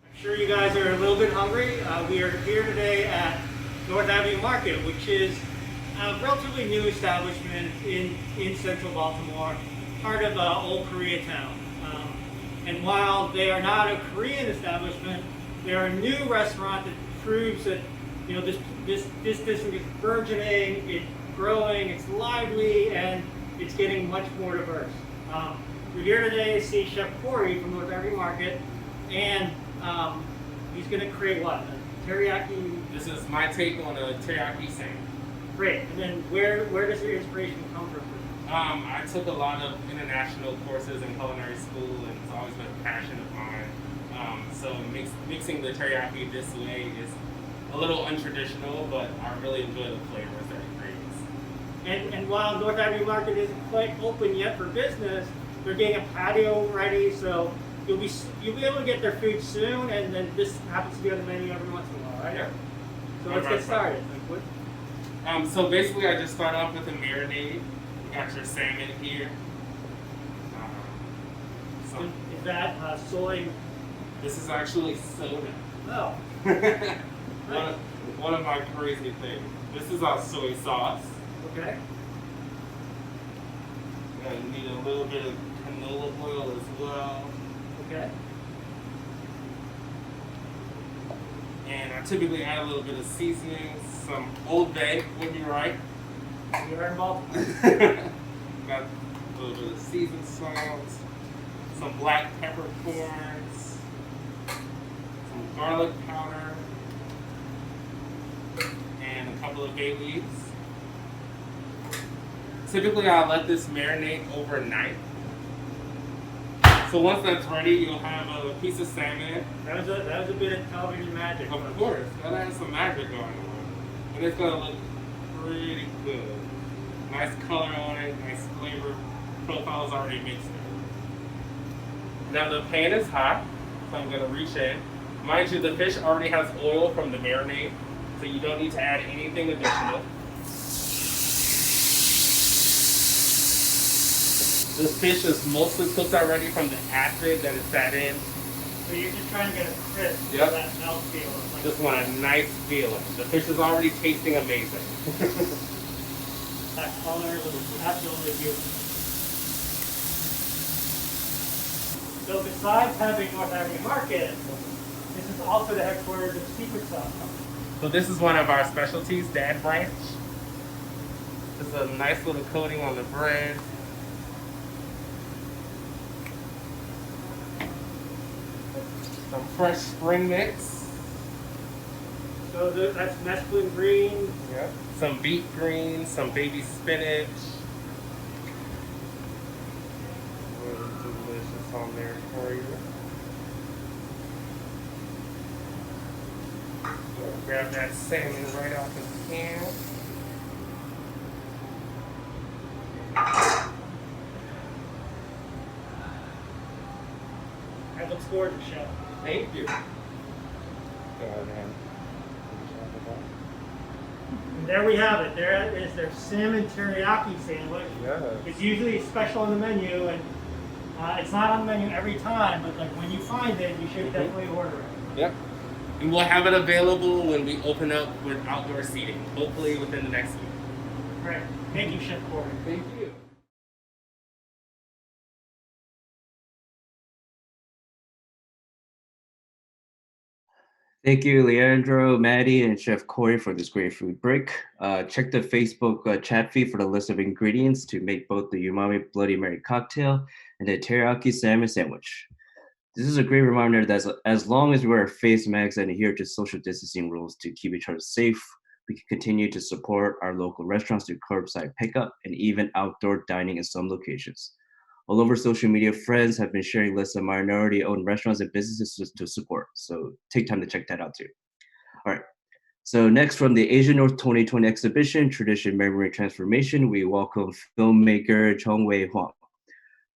I'm sure you guys are a little bit hungry. We are here today at North Avenue Market, which is a relatively new establishment in central Baltimore, part of Old Koreatown. And while they are not a Korean establishment, they're a new restaurant that proves that, you know, this district is burgeoning, it's growing, it's lively, and it's getting much more diverse. We're here today to see Chef Corey from North Avenue Market, and he's going to create what? A teriyaki? This is my take on a teriyaki sandwich. Great. And then where does your inspiration come from? I took a lot of international courses in culinary school, and it's always been a passion of mine. So mixing the teriyaki this way is a little untraditional, but I really enjoy the flavors that it creates. And while North Avenue Market isn't quite open yet for business, they're getting a patio ready, so you'll be able to get their food soon, and then this happens to be on the menu every once in a while, right? Yeah. So let's get started. So basically, I just start off with a marinade. You got your salmon here. Is that soy? This is actually soda. Oh, one of my crazy things. This is our soy sauce. Okay. You need a little bit of canola oil as well. Okay. And I typically add a little bit of seasoning. Some Old Bay would be right. You're in Baltimore. Got a little bit of seasoned salt, some black peppercorns, some garlic powder, and a couple of bay leaves. Typically, I'll let this marinate overnight. So once that's ready, you'll have a piece of salmon. That was a bit of television magic. Of course, gotta have some magic going on. And it's gonna look pretty good. Nice color on it, nice flavor profile is already mixed in. Now the pan is hot, so I'm gonna reach in. Mind you, the fish already has oil from the marinade, so you don't need to add anything additional. This fish is mostly cooked already from the acid that it sat in. So you're just trying to get a crisp, Yep. that mouthfeel. Like Just want a nice feeling. The fish is already tasting amazing. that color looks absolutely beautiful. So besides having North Avenue Market, this is also the headquarters of Secret Sauce. So this is one of our specialties, Dad Ranch. This is a nice little coating on the bread. Some fresh spring mix. So that's mesclun green. Yep. Some beet greens, some baby spinach. Really delicious on there for you. Grab that salmon right off the can. That looks gorgeous, Chef. Thank you. Go ahead. And there we have it. There is their salmon teriyaki sandwich. Yes. It's usually special on the menu, and it's not on the menu every time, but like when you find it, you should definitely order it. Yep. And we'll have it available when we open up with outdoor seating, hopefully within the next week. Great. Thank you, Chef Corey. Thank you. Thank you, Leandro, Maddie, and Chef Corey for this great food break. Check the Facebook chat feed for the list of ingredients to make both the Umami Bloody Mary cocktail and the teriyaki salmon sandwich. This is a great reminder that as long as we wear face masks and adhere to social distancing rules to keep each other safe, we can continue to support our local restaurants through curbside pickup and even outdoor dining in some locations. All over social media, friends have been sharing lists of minority-owned restaurants and businesses to support. So take time to check that out too. All right. So next, from the Asia North 2020 exhibition, Tradition, Memory, Transformation, we welcome filmmaker Chong-Wei Huang.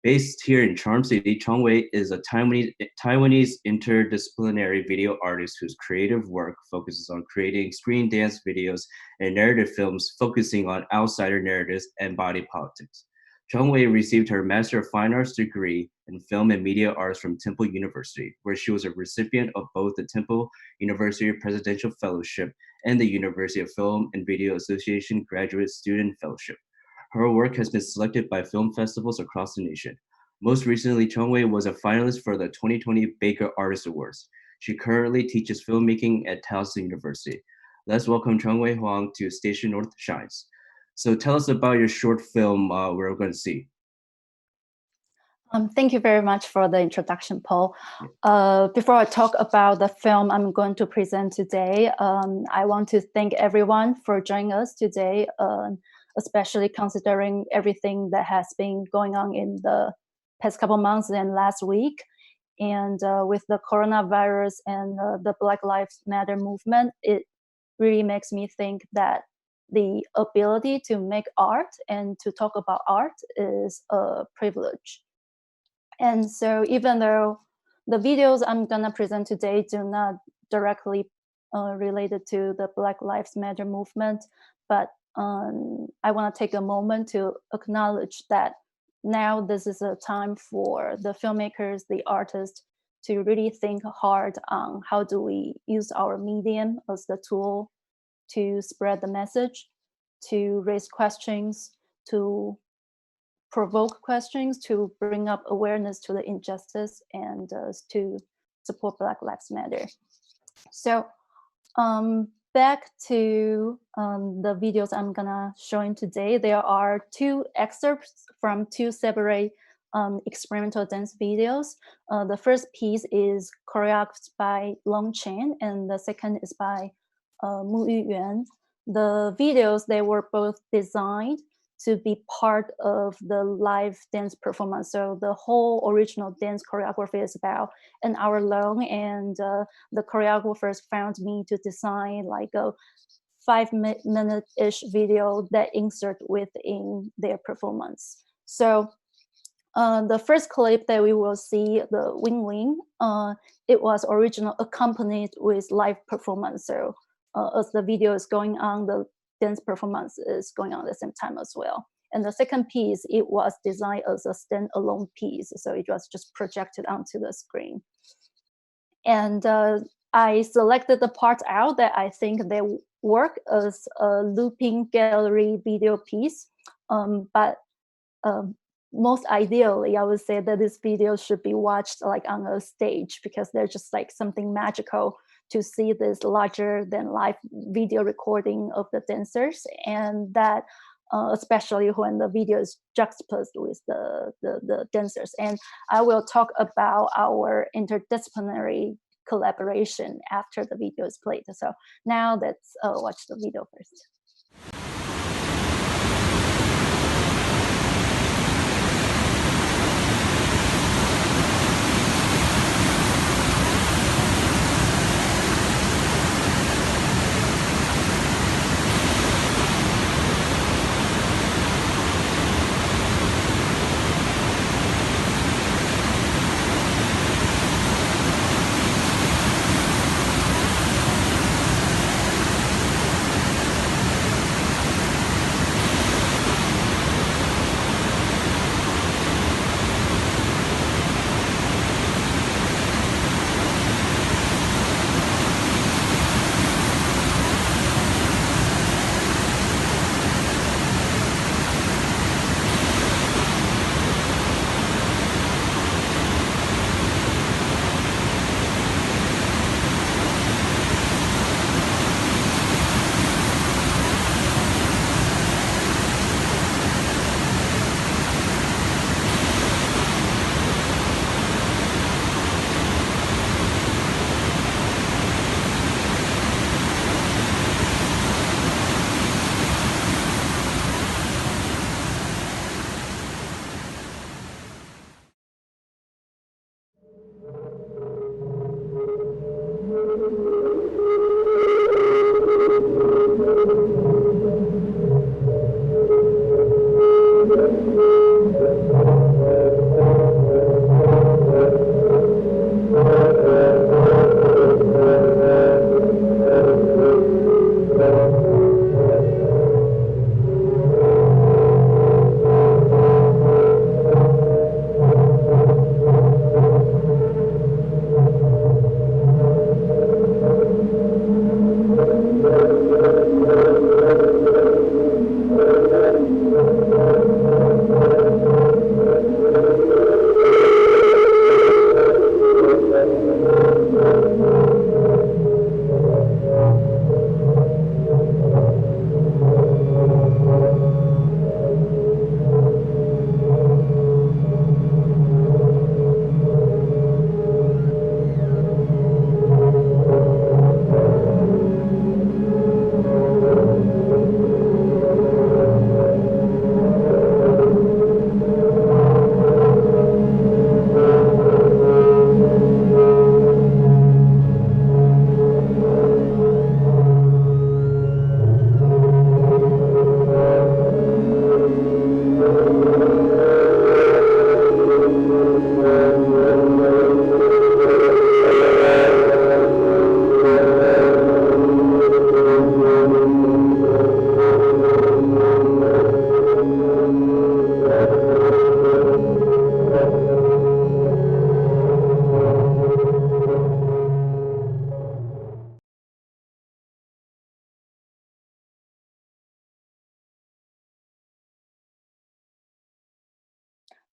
Based here in Charm City, Chong-Wei is a Taiwanese interdisciplinary video artist whose creative work focuses on creating screen dance videos and narrative films focusing on outsider narratives and body politics. Chong-Wei received her Master of Fine Arts degree in Film and Media Arts from Temple University, where she was a recipient of both the Temple University Presidential Fellowship and the University of Film and Video Association Graduate Student Fellowship. Her work has been selected by film festivals across the nation. Most recently, Chong-Wei was a finalist for the 2020 Baker Artist Awards. She currently teaches filmmaking at Towson University. Let's welcome Chong-Wei Huang to Station North Shines. So tell us about your short film we're going to see. Thank you very much for the introduction, Paul. Before I talk about the film I'm going to present today, I want to thank everyone for joining us today, especially considering everything that has been going on in the past couple months and last week. And with the coronavirus and the Black Lives Matter movement, it really makes me think that the ability to make art and to talk about art is a privilege. And so even though the videos I'm gonna present today do not directly related to the Black Lives Matter movement, but I wanna take a moment to acknowledge that now this is a time for the filmmakers, the artists to really think hard on how do we use our medium as the tool to spread the message, to raise questions, to provoke questions, to bring up awareness to the injustice, and to support Black Lives Matter. So back to the videos I'm gonna showing today. There are 2 excerpts from 2 separate experimental dance videos. The first piece is choreographed by Long Chen, and the second is by Mu Yuyuan. The videos, they were both designed to be part of the live dance performance. So the whole original dance choreography is about an hour long, and the choreographers found me to design like a 5-minute-ish video that insert within their performance. So the first clip that we will see, the Wing Wing, it was originally accompanied with live performance. So as the video is going on, the dance performance is going on at the same time as well. And the second piece, it was designed as a standalone piece. So it was just projected onto the screen. And I selected the parts out that I think they work as a looping gallery video piece. But most ideally, I would say that this video should be watched like on a stage, because there's just like something magical to see this larger than life video recording of the dancers, and that especially when the video is juxtaposed with the dancers. And I will talk about our interdisciplinary collaboration after the video is played. So now let's watch the video first.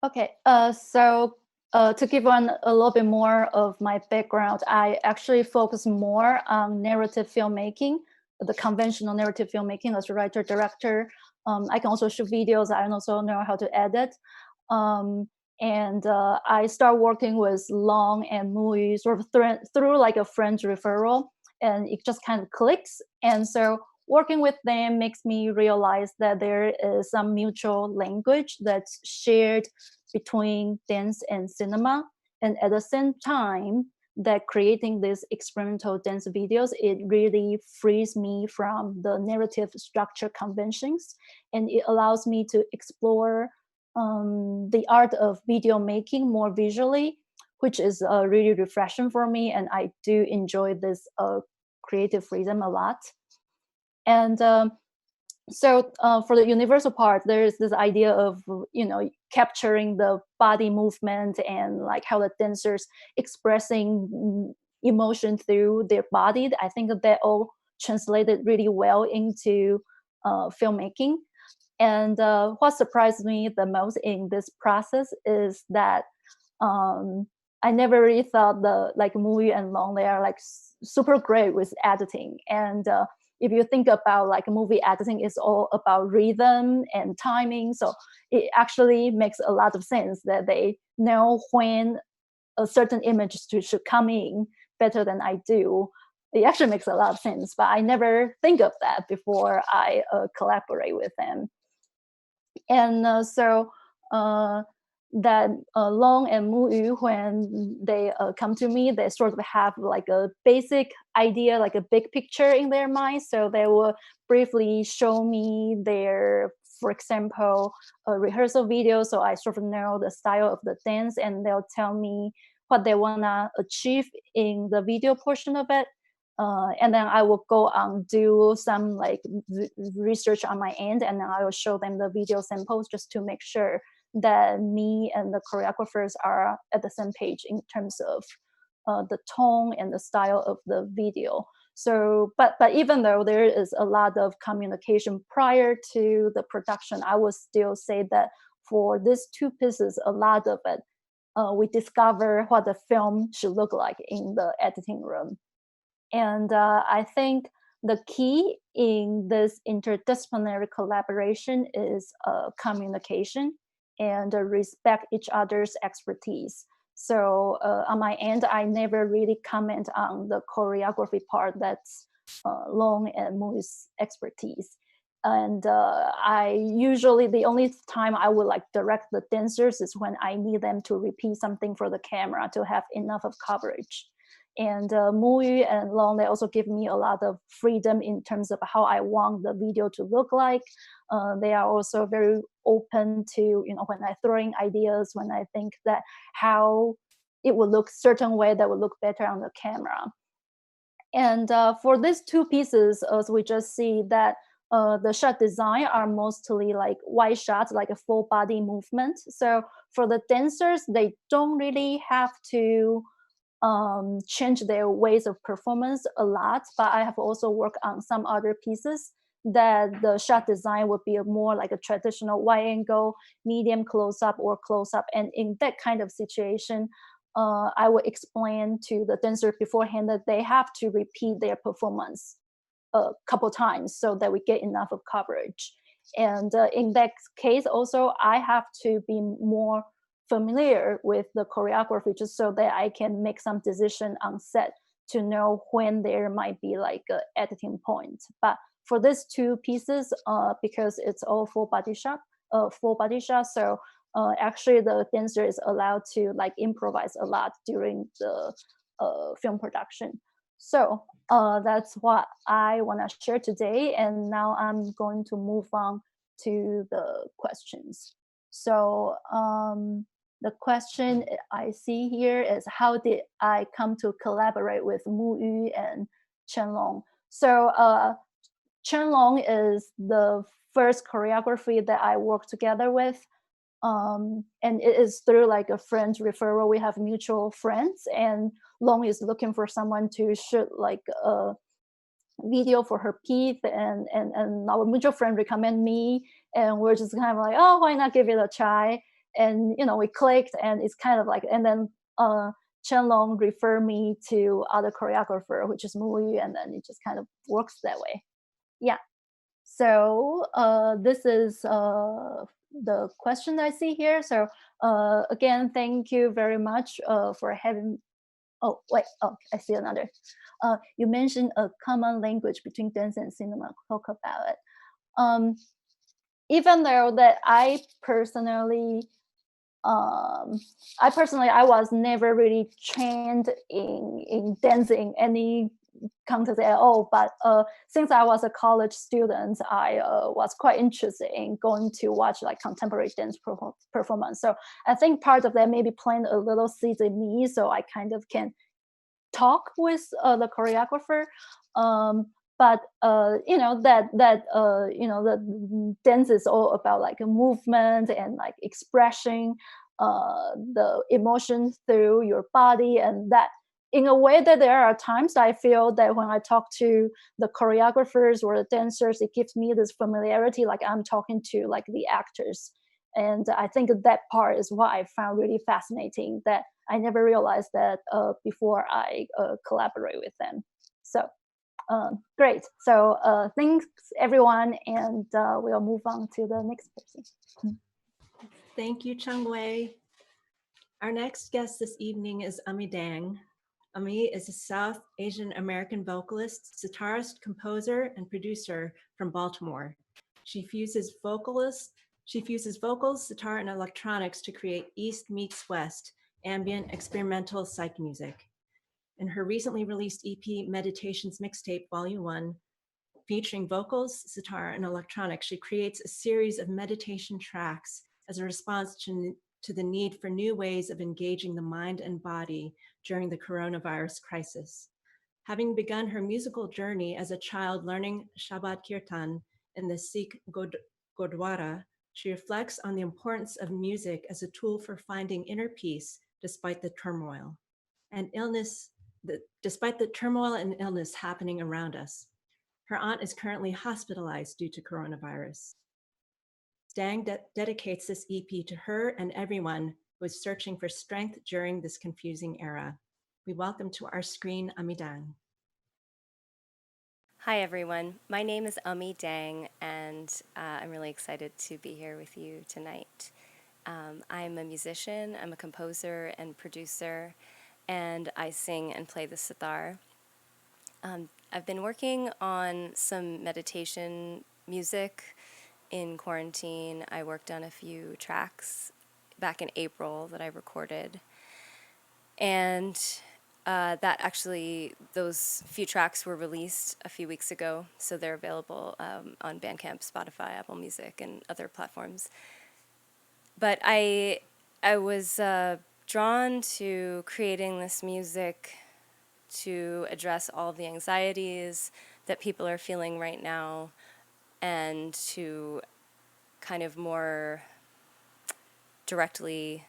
Okay, so to give one a little bit more of my background, I actually focus more on narrative filmmaking, the conventional narrative filmmaking as a writer, director. I can also shoot videos. I also know how to edit. And I start working with Long and Muyu sort of through like a friend's referral, and it just kind of clicks. And so working with them makes me realize that there is some mutual language that's shared between dance and cinema. And at the same time, that creating these experimental dance videos, it really frees me from the narrative structure conventions, and it allows me to explore the art of video making more visually, which is really refreshing for me, and I do enjoy this creative freedom a lot. And so for the universal part, there is this idea of capturing the body movement and like how the dancers expressing emotion through their body. I think that all translated really well into filmmaking. And what surprised me the most in this process is that I never really thought the like Muyu and Long, they are like super great with editing. And if you think about like movie editing, is all about rhythm and timing. So it actually makes a lot of sense that they know when a certain image should come in better than I do. It actually makes a lot of sense, but I never think of that before I collaborate with them. And so that Long and Muyu, when they come to me, they sort of have like a basic idea, like a big picture in their mind. So they will briefly show me their, for example, a rehearsal video. So I sort of know the style of the dance, and they'll tell me what they want to achieve in the video portion of it. And then I will go on do some like research on my end, and then I will show them the video samples just to make sure that me and the choreographers are at the same page in terms of the tone and the style of the video. So, but even though there is a lot of communication prior to the production, I would still say that for these two pieces, a lot of it, we discover what the film should look like in the editing room. And I think the key in this interdisciplinary collaboration is communication and respect each other's expertise. So on my end, I never really comment on the choreography part. That's Long and Muyu's expertise. And I usually, the only time I would like direct the dancers is when I need them to repeat something for the camera to have enough of coverage. And Muyu and Long, they also give me a lot of freedom in terms of how I want the video to look like. They are also very open to, when I throw in ideas, when I think that how it would look certain way that would look better on the camera. And for these two pieces, as we just see that the shot design are mostly like wide shots, like a full body movement. So for the dancers, they don't really have to change their ways of performance a lot, but I have also worked on some other pieces that the shot design would be more like a traditional wide angle, medium close-up or close-up. And in that kind of situation, I would explain to the dancer beforehand that they have to repeat their performance a couple times so that we get enough of coverage. And in that case also, I have to be more familiar with the choreography just so that I can make some decision on set to know when there might be like an editing point. But for these two pieces, because it's all full body shot, so actually the dancer is allowed to like improvise a lot during the film production. So that's what I want to share today. And now I'm going to move on to the questions. So the question I see here is, how did I come to collaborate with Muyu and Qianlong? So Qianlong is the first choreography that I worked together with. And it is through like a friend's referral. We have mutual friends, and Long is looking for someone to shoot like a video for her piece, and our mutual friend recommend me, and we're just kind of like, oh, why not give it a try? and we clicked, and it's kind of like, and then Chen Long referred me to other choreographer, which is Muyu, and then it just kind of works that way. Yeah. So this is the question I see here. So again, thank you very much for having. Oh wait, oh I see another. You mentioned a common language between dance and cinema. Talk about it. Even though that I personally I was never really trained in dancing any context at all, but since I was a college student, I was quite interested in going to watch like contemporary dance performance. So I think part of that maybe planted a little seeds in me, so I kind of can talk with the choreographer. But the dance is all about like a movement and like expressing the emotion through your body, and that in a way that there are times I feel that when I talk to the choreographers or the dancers, it gives me this familiarity, like I'm talking to like the actors. And I think that part is what I found really fascinating, that I never realized that before I collaborate with them. So great. So thanks everyone, and we'll move on to the next person. Thank you, Changwei. Our next guest this evening is Ami Dang. Ami is a South Asian American vocalist, sitarist, composer, and producer from Baltimore. She fuses vocals, sitar, and electronics to create East meets West, ambient experimental psych music. In her recently released EP, Meditations Mixtape Volume 1, featuring vocals, sitar, and electronics, she creates a series of meditation tracks as a response to the need for new ways of engaging the mind and body during the coronavirus crisis. Having begun her musical journey as a child learning Shabad Kirtan in the Sikh Gurdwara, she reflects on the importance of music as a tool for finding inner peace despite the turmoil and illness happening around us. Her aunt is currently hospitalized due to coronavirus. Dang dedicates this EP to her and everyone who is searching for strength during this confusing era. We welcome to our screen Ami Dang. Hi everyone, my name is Ami Dang, and I'm really excited to be here with you tonight. I'm a musician, I'm a composer and producer, and I sing and play the sitar. I've been working on some meditation music in quarantine. I worked on a few tracks back in April that I recorded. And those few tracks were released a few weeks ago, so they're available on Bandcamp, Spotify, Apple Music, and other platforms. But I was drawn to creating this music to address all the anxieties that people are feeling right now, and to kind of more directly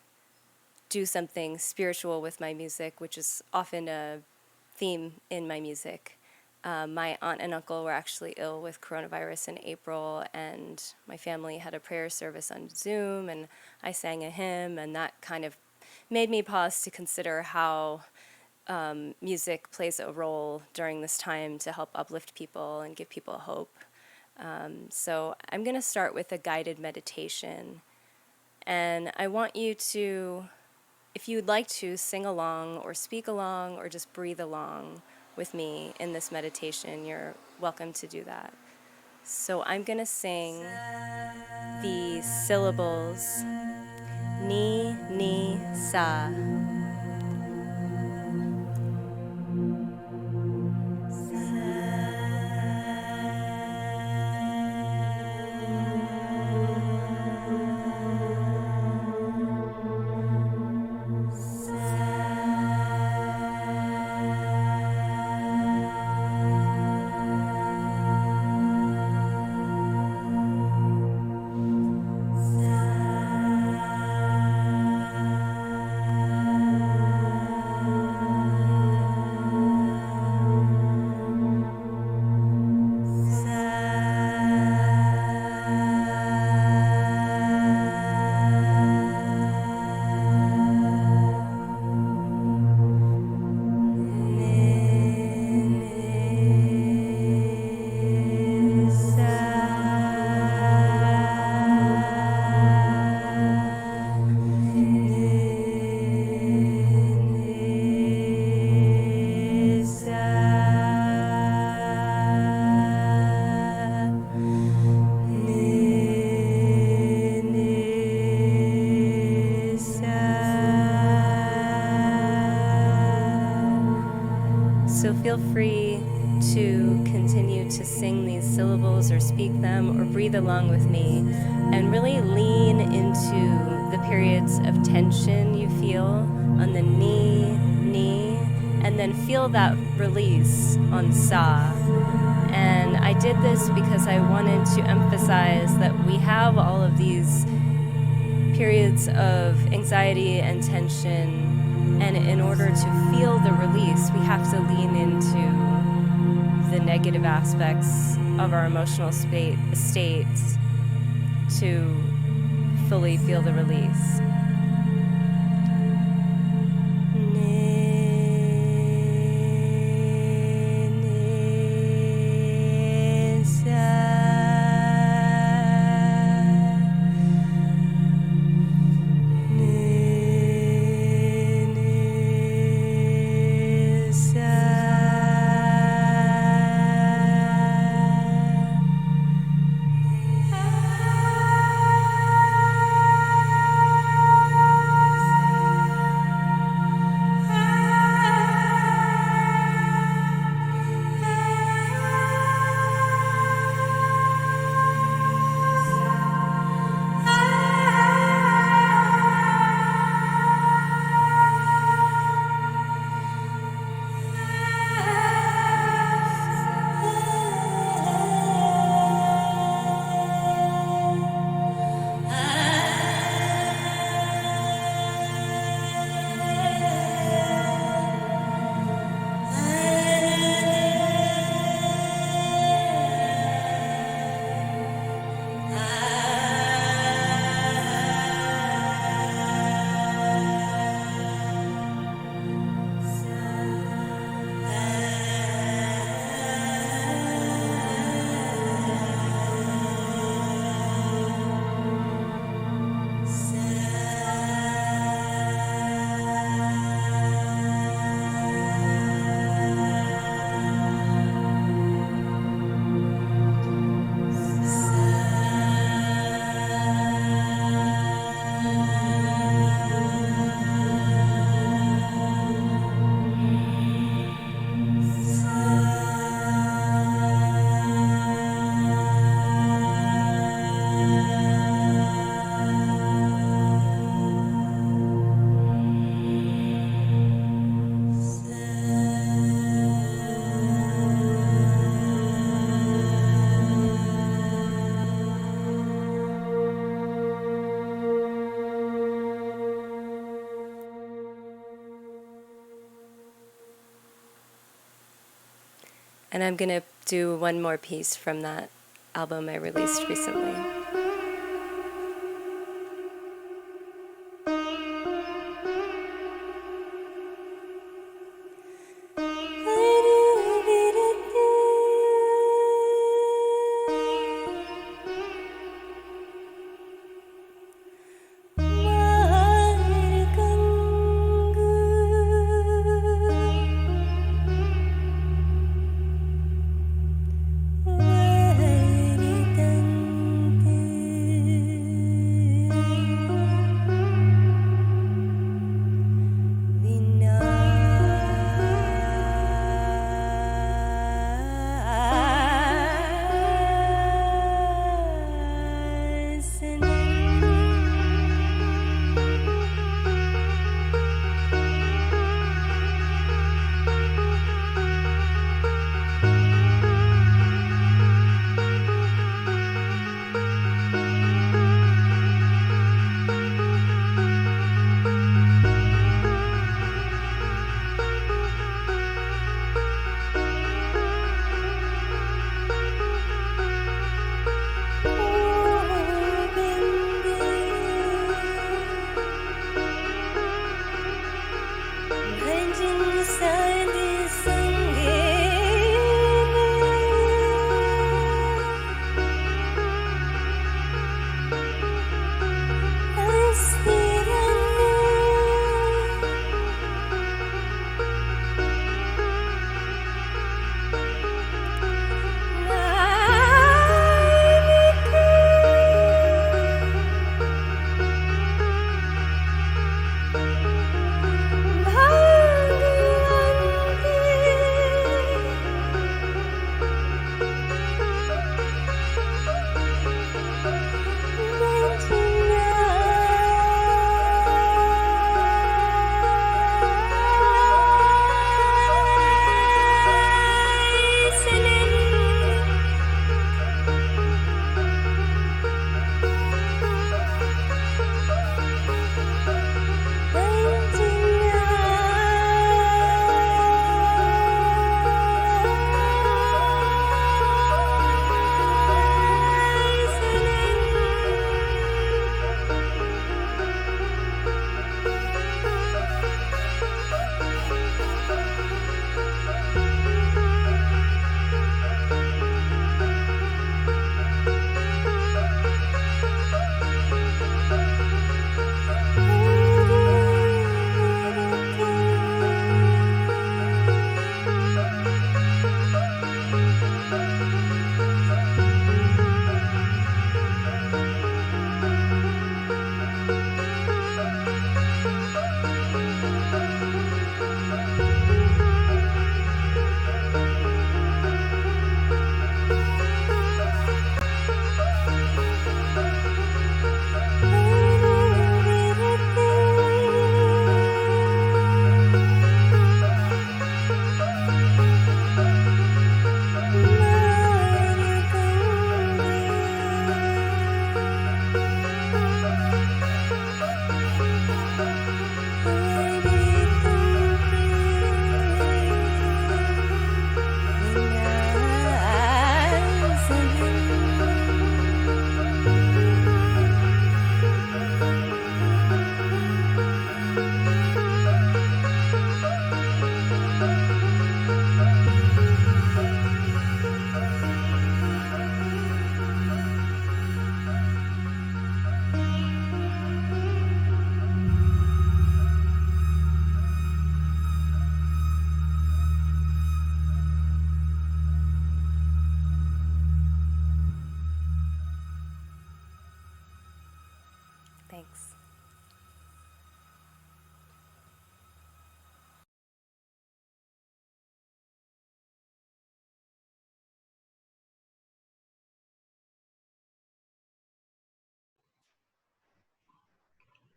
do something spiritual with my music, which is often a theme in my music. My aunt and uncle were actually ill with coronavirus in April, and my family had a prayer service on Zoom, and I sang a hymn, and that kind of made me pause to consider how music plays a role during this time to help uplift people and give people hope. So I'm going to start with a guided meditation, and I want you to, if you'd like to, sing along or speak along or just breathe along with me in this meditation, you're welcome to do that. So I'm going to sing the syllables ni, ni, sa. So feel free to continue to sing these syllables or speak them or breathe along with me and really lean into the periods of tension you feel on the knee, and then feel that release on sa. And I did this because I wanted to emphasize that we have all of these periods of anxiety and tension, and in order to feel the release, we have to lean into the negative aspects of our emotional states to fully feel the release. And I'm going to do one more piece from that album I released recently.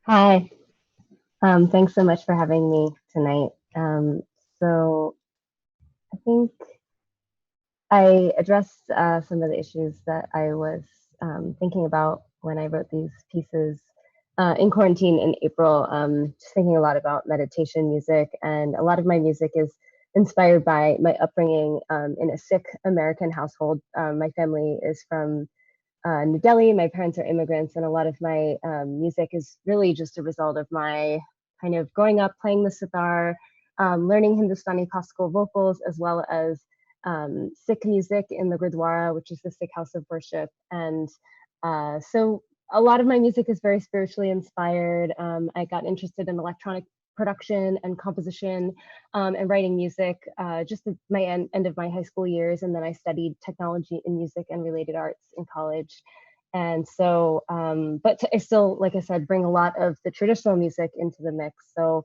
Hi. Thanks so much for having me tonight. So I think I addressed some of the issues that I was thinking about when I wrote these pieces in quarantine in April. Just thinking a lot about meditation music, and a lot of my music is inspired by my upbringing in a Sikh American household. My family is from New Delhi. My parents are immigrants, and a lot of my music is really just a result of my kind of growing up playing the sitar, learning Hindustani classical vocals, as well as Sikh music in the Gurdwara, which is the Sikh house of worship. And so a lot of my music is very spiritually inspired. I got interested in electronic production and composition and writing music just at my end of my high school years. And then I studied technology in music and related arts in college. And so, I still, like I said, bring a lot of the traditional music into the mix. So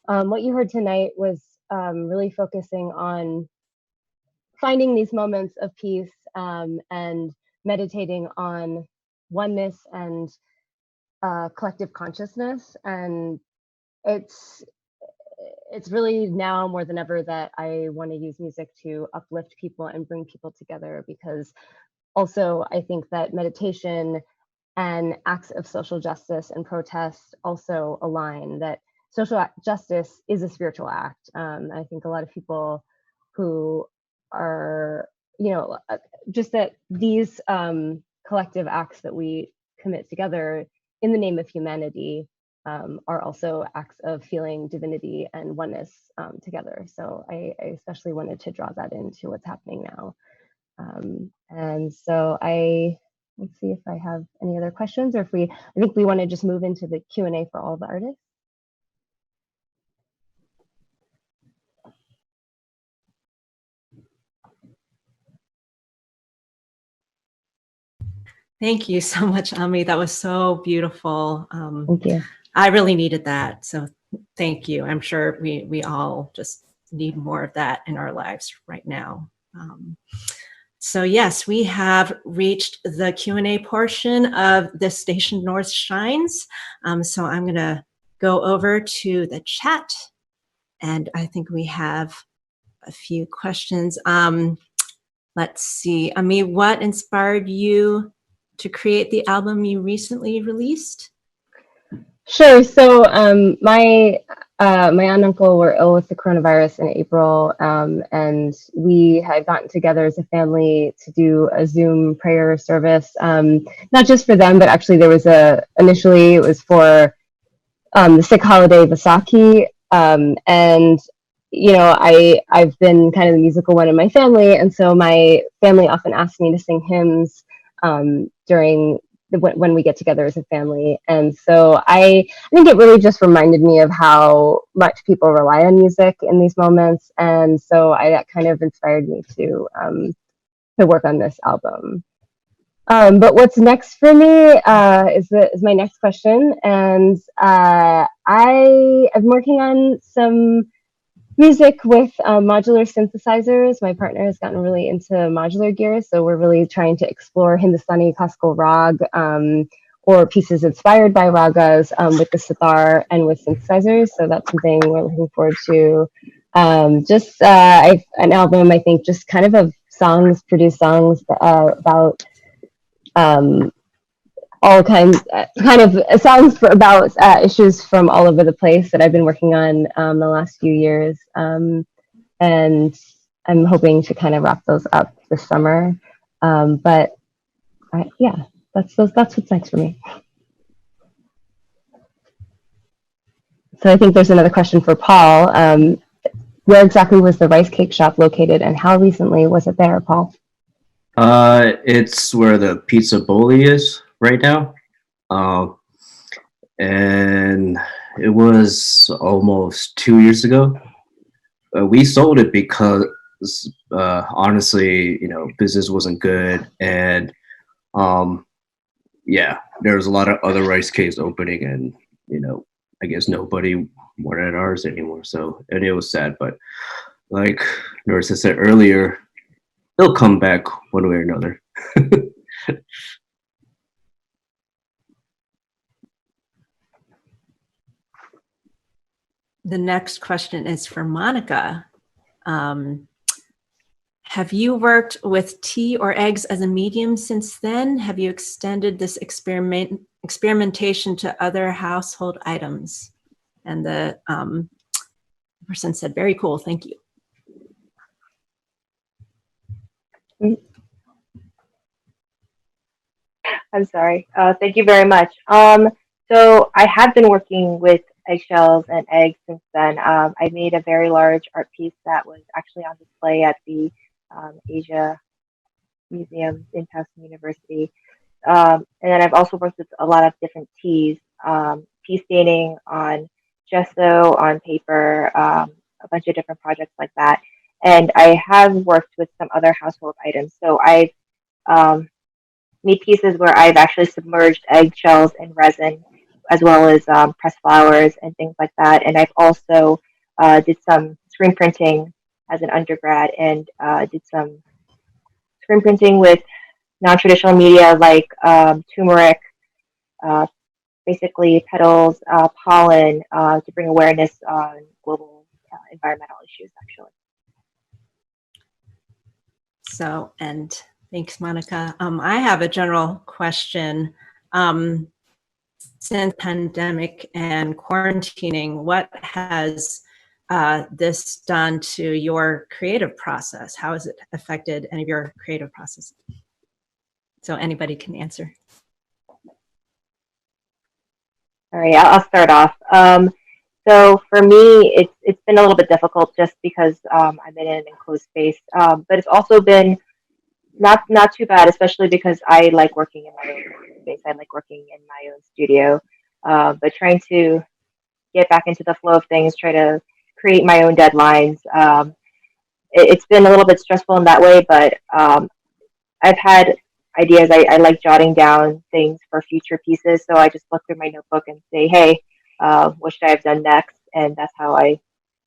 what you heard tonight was really focusing on finding these moments of peace and meditating on oneness and collective consciousness. And it's really now more than ever that I want to use music to uplift people and bring people together, because also I think that meditation and acts of social justice and protest also align, that social justice is a spiritual act. I think a lot of people who are, just that these collective acts that we commit together in the name of humanity are also acts of feeling divinity and oneness together. So I especially wanted to draw that into what's happening now. And so let's see if I have any other questions, or I think we want to just move into the Q&A for all the artists. Thank you so much, Ami. That was so beautiful. Thank you. I really needed that. So thank you. I'm sure we all just need more of that in our lives right now. So yes, we have reached the Q&A portion of the Station North Shines. So I'm going to go over to the chat, and I think we have a few questions. Let's see, Ami, what inspired you to create the album you recently released? Sure. So my aunt and uncle were ill with the coronavirus in April, and we had gotten together as a family to do a Zoom prayer service, not just for them, but actually there was initially it was for the Sikh holiday Vaisakhi, and I've been kind of the musical one in my family, and so my family often asks me to sing hymns during when we get together as a family. And so I think it really just reminded me of how much people rely on music in these moments. And so that kind of inspired me to work on this album. But what's next for me is my next question. And I am working on some music with modular synthesizers. My partner has gotten really into modular gear, so we're really trying to explore Hindustani classical rag or pieces inspired by ragas with the sitar and with synthesizers. So that's something we're looking forward to. An album, I think, just kind of produced songs about all kinds, kind of songs about issues from all over the place that I've been working on the last few years. And I'm hoping to kind of wrap those up this summer. That's what's next for me. So I think there's another question for Paul. Where exactly was the rice cake shop located, and how recently was it there, Paul? It's where the Pizza Boli is right now. And it was almost 2 years ago. We sold it because honestly, business wasn't good, and there was a lot of other rice cakes opening, and I guess nobody wanted ours anymore. So, and it was sad, but like Narissa said earlier, they'll come back one way or another. The next question is for Monica. Have you worked with tea or eggs as a medium since then? Have you extended this experimentation to other household items? And the person said, very cool, thank you. I'm sorry. Thank you very much. So I have been working with eggshells and eggs since then. I made a very large art piece that was actually on display at the Asia Museum in Towson University. And then I've also worked with a lot of different teas, tea staining on gesso, on paper, a bunch of different projects like that. And I have worked with some other household items. So I've made pieces where I've actually submerged eggshells in resin, as well as pressed flowers and things like that. And I've also did some screen printing as an undergrad, and did some screen printing with non-traditional media like turmeric, basically petals, pollen, to bring awareness on global environmental issues, actually. So, and thanks, Monica. I have a general question. Since pandemic and quarantining, what has this done to your creative process? How has it affected any of your creative process? So anybody can answer. All right, I'll start off. So for me, it's been a little bit difficult just because I'm in an enclosed space, but it's also been not too bad, especially because I like working in my own space. I like working in my own studio, but trying to get back into the flow of things, try to create my own deadlines. It's been a little bit stressful in that way, but I've had ideas. I like jotting down things for future pieces, so I just look through my notebook and say, hey, what should I have done next? And that's how I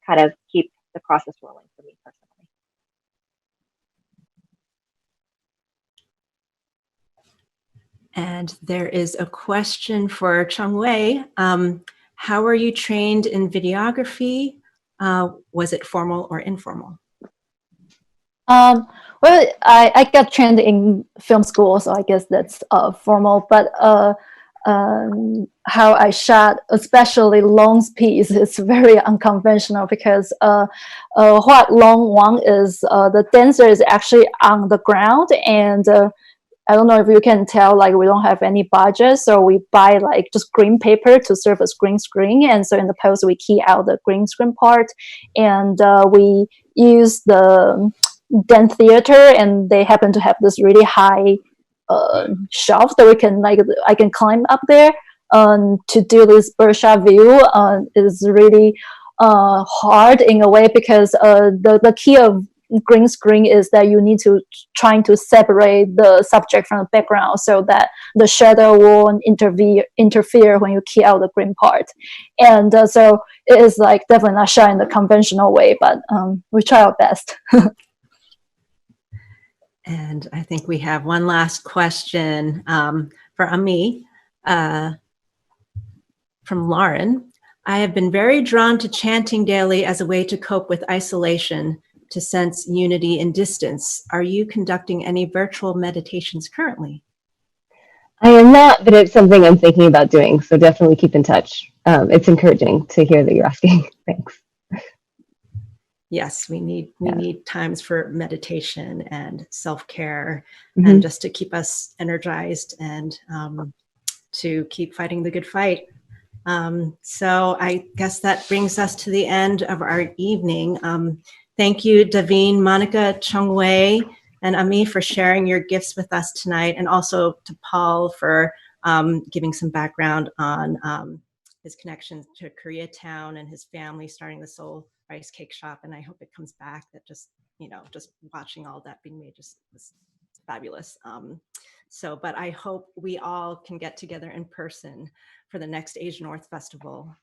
kind of keep the process rolling for me personally. And there is a question for Chong-Wei. How were you trained in videography? Was it formal or informal? Well, I got trained in film school, so I guess that's formal. But how I shot, especially long piece, is very unconventional because what Long Wang is, the dancer is actually on the ground, and I don't know if you can tell, like we don't have any budget, so we buy like just green paper to serve as green screen, and so in the post we key out the green screen part, and we use the dance theater, and they happen to have this really high shelf that we can I can climb up there to do this birdshot view. Is really hard in a way because the key of green screen is that you need to trying to separate the subject from the background so that the shadow won't interfere when you key out the green part. And so it is like definitely not shot in the conventional way, but we try our best. And I think we have one last question for Ami from Lauren. I have been very drawn to chanting daily as a way to cope with isolation, to sense unity in distance. Are you conducting any virtual meditations currently? I am not, but it's something I'm thinking about doing. So definitely keep in touch. It's encouraging to hear that you're asking. Thanks. Yes, we need times for meditation and self-care, Mm-hmm. and just to keep us energized and to keep fighting the good fight. So I guess that brings us to the end of our evening. Thank you, Daveen, Monica, Chong-Wei, and Ami for sharing your gifts with us tonight, and also to Paul for giving some background on his connection to Koreatown and his family starting the Seoul Rice Cake Shop. And I hope it comes back. That just watching all that being made just was fabulous. But I hope we all can get together in person for the next Asia North Festival.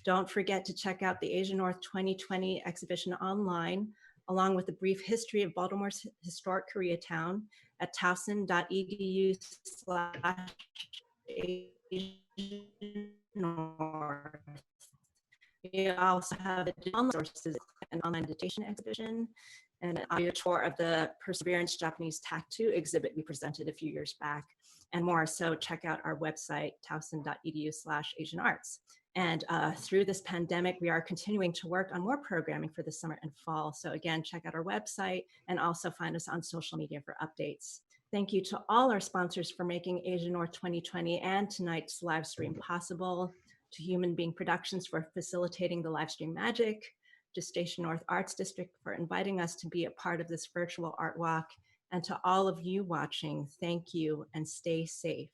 Don't forget to check out the Asia North 2020 exhibition online, along with a brief history of Baltimore's historic Koreatown at towson.edu/AsiaNorth. We also have online resources, an online meditation exhibition, and an audio tour of the Perseverance Japanese Tattoo exhibit we presented a few years back, and more. So check out our website, towson.edu/AsianArts. And through this pandemic, we are continuing to work on more programming for the summer and fall. So again, check out our website and also find us on social media for updates. Thank you to all our sponsors for making Asia North 2020 and tonight's live stream possible, to Human Being Productions for facilitating the live stream magic, to Station North Arts District for inviting us to be a part of this virtual art walk, and to all of you watching, thank you and stay safe.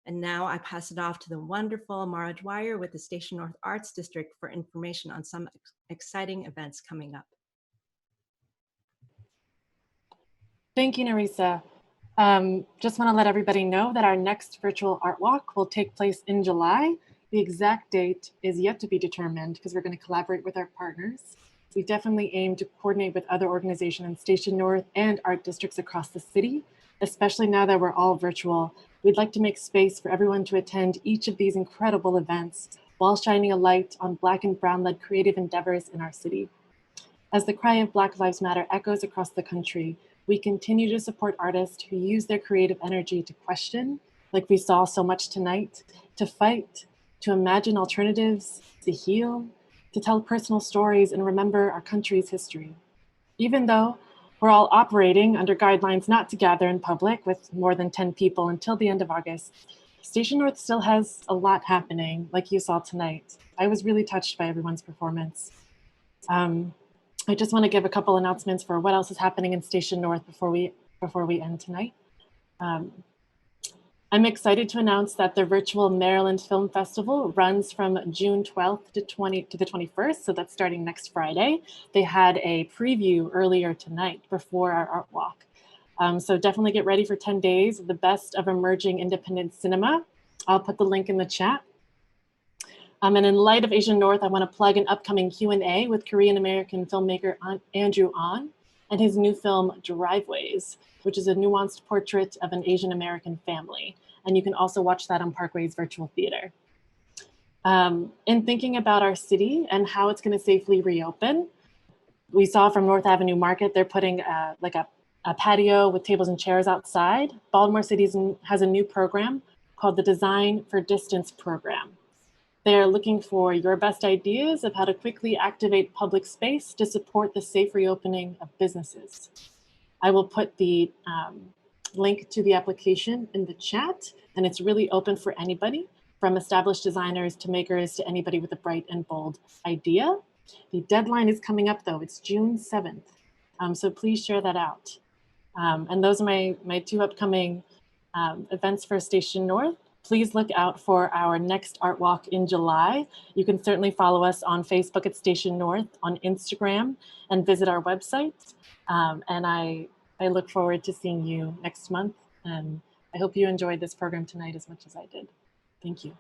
And now I pass it off to the wonderful Mara Dwyer with the Station North Arts District for information on some exciting events coming up. Thank you, Narisa. Just want to let everybody know that our next virtual art walk will take place in July. The exact date is yet to be determined because we're going to collaborate with our partners. We definitely aim to coordinate with other organizations in Station North and art districts across the city, especially now that we're all virtual. We'd like to make space for everyone to attend each of these incredible events while shining a light on Black and Brown-led creative endeavors in our city. As the cry of Black Lives Matter echoes across the country, we continue to support artists who use their creative energy to question, like we saw so much tonight, to fight, to imagine alternatives, to heal, to tell personal stories and remember our country's history. Even though we're all operating under guidelines not to gather in public with more than 10 people until the end of August, Station North still has a lot happening, like you saw tonight. I was really touched by everyone's performance. I just want to give a couple announcements for what else is happening in Station North before we end tonight. I'm excited to announce that the virtual Maryland Film Festival runs from June 12th to the 21st, so that's starting next Friday. They had a preview earlier tonight before our art walk. So definitely get ready for 10 days of the best of emerging independent cinema. I'll put the link in the chat. And in light of Asia North, I want to plug an upcoming Q&A with Korean-American filmmaker Andrew Ahn and his new film, Driveways, which is a nuanced portrait of an Asian American family. And you can also watch that on Parkway's Virtual Theater. In thinking about our city and how it's going to safely reopen, we saw from North Avenue Market, they're putting like a patio with tables and chairs outside. Baltimore City has a new program called the Design for Distance program. They're looking for your best ideas of how to quickly activate public space to support the safe reopening of businesses. I will put the link to the application in the chat, and it's really open for anybody, from established designers to makers to anybody with a bright and bold idea. The deadline is coming up though, it's June 7th. So please share that out. And those are my two upcoming events for Station North. Please look out for our next art walk in July. You can certainly follow us on Facebook at Station North, on Instagram, and visit our website. And I look forward to seeing you next month. And I hope you enjoyed this program tonight as much as I did. Thank you.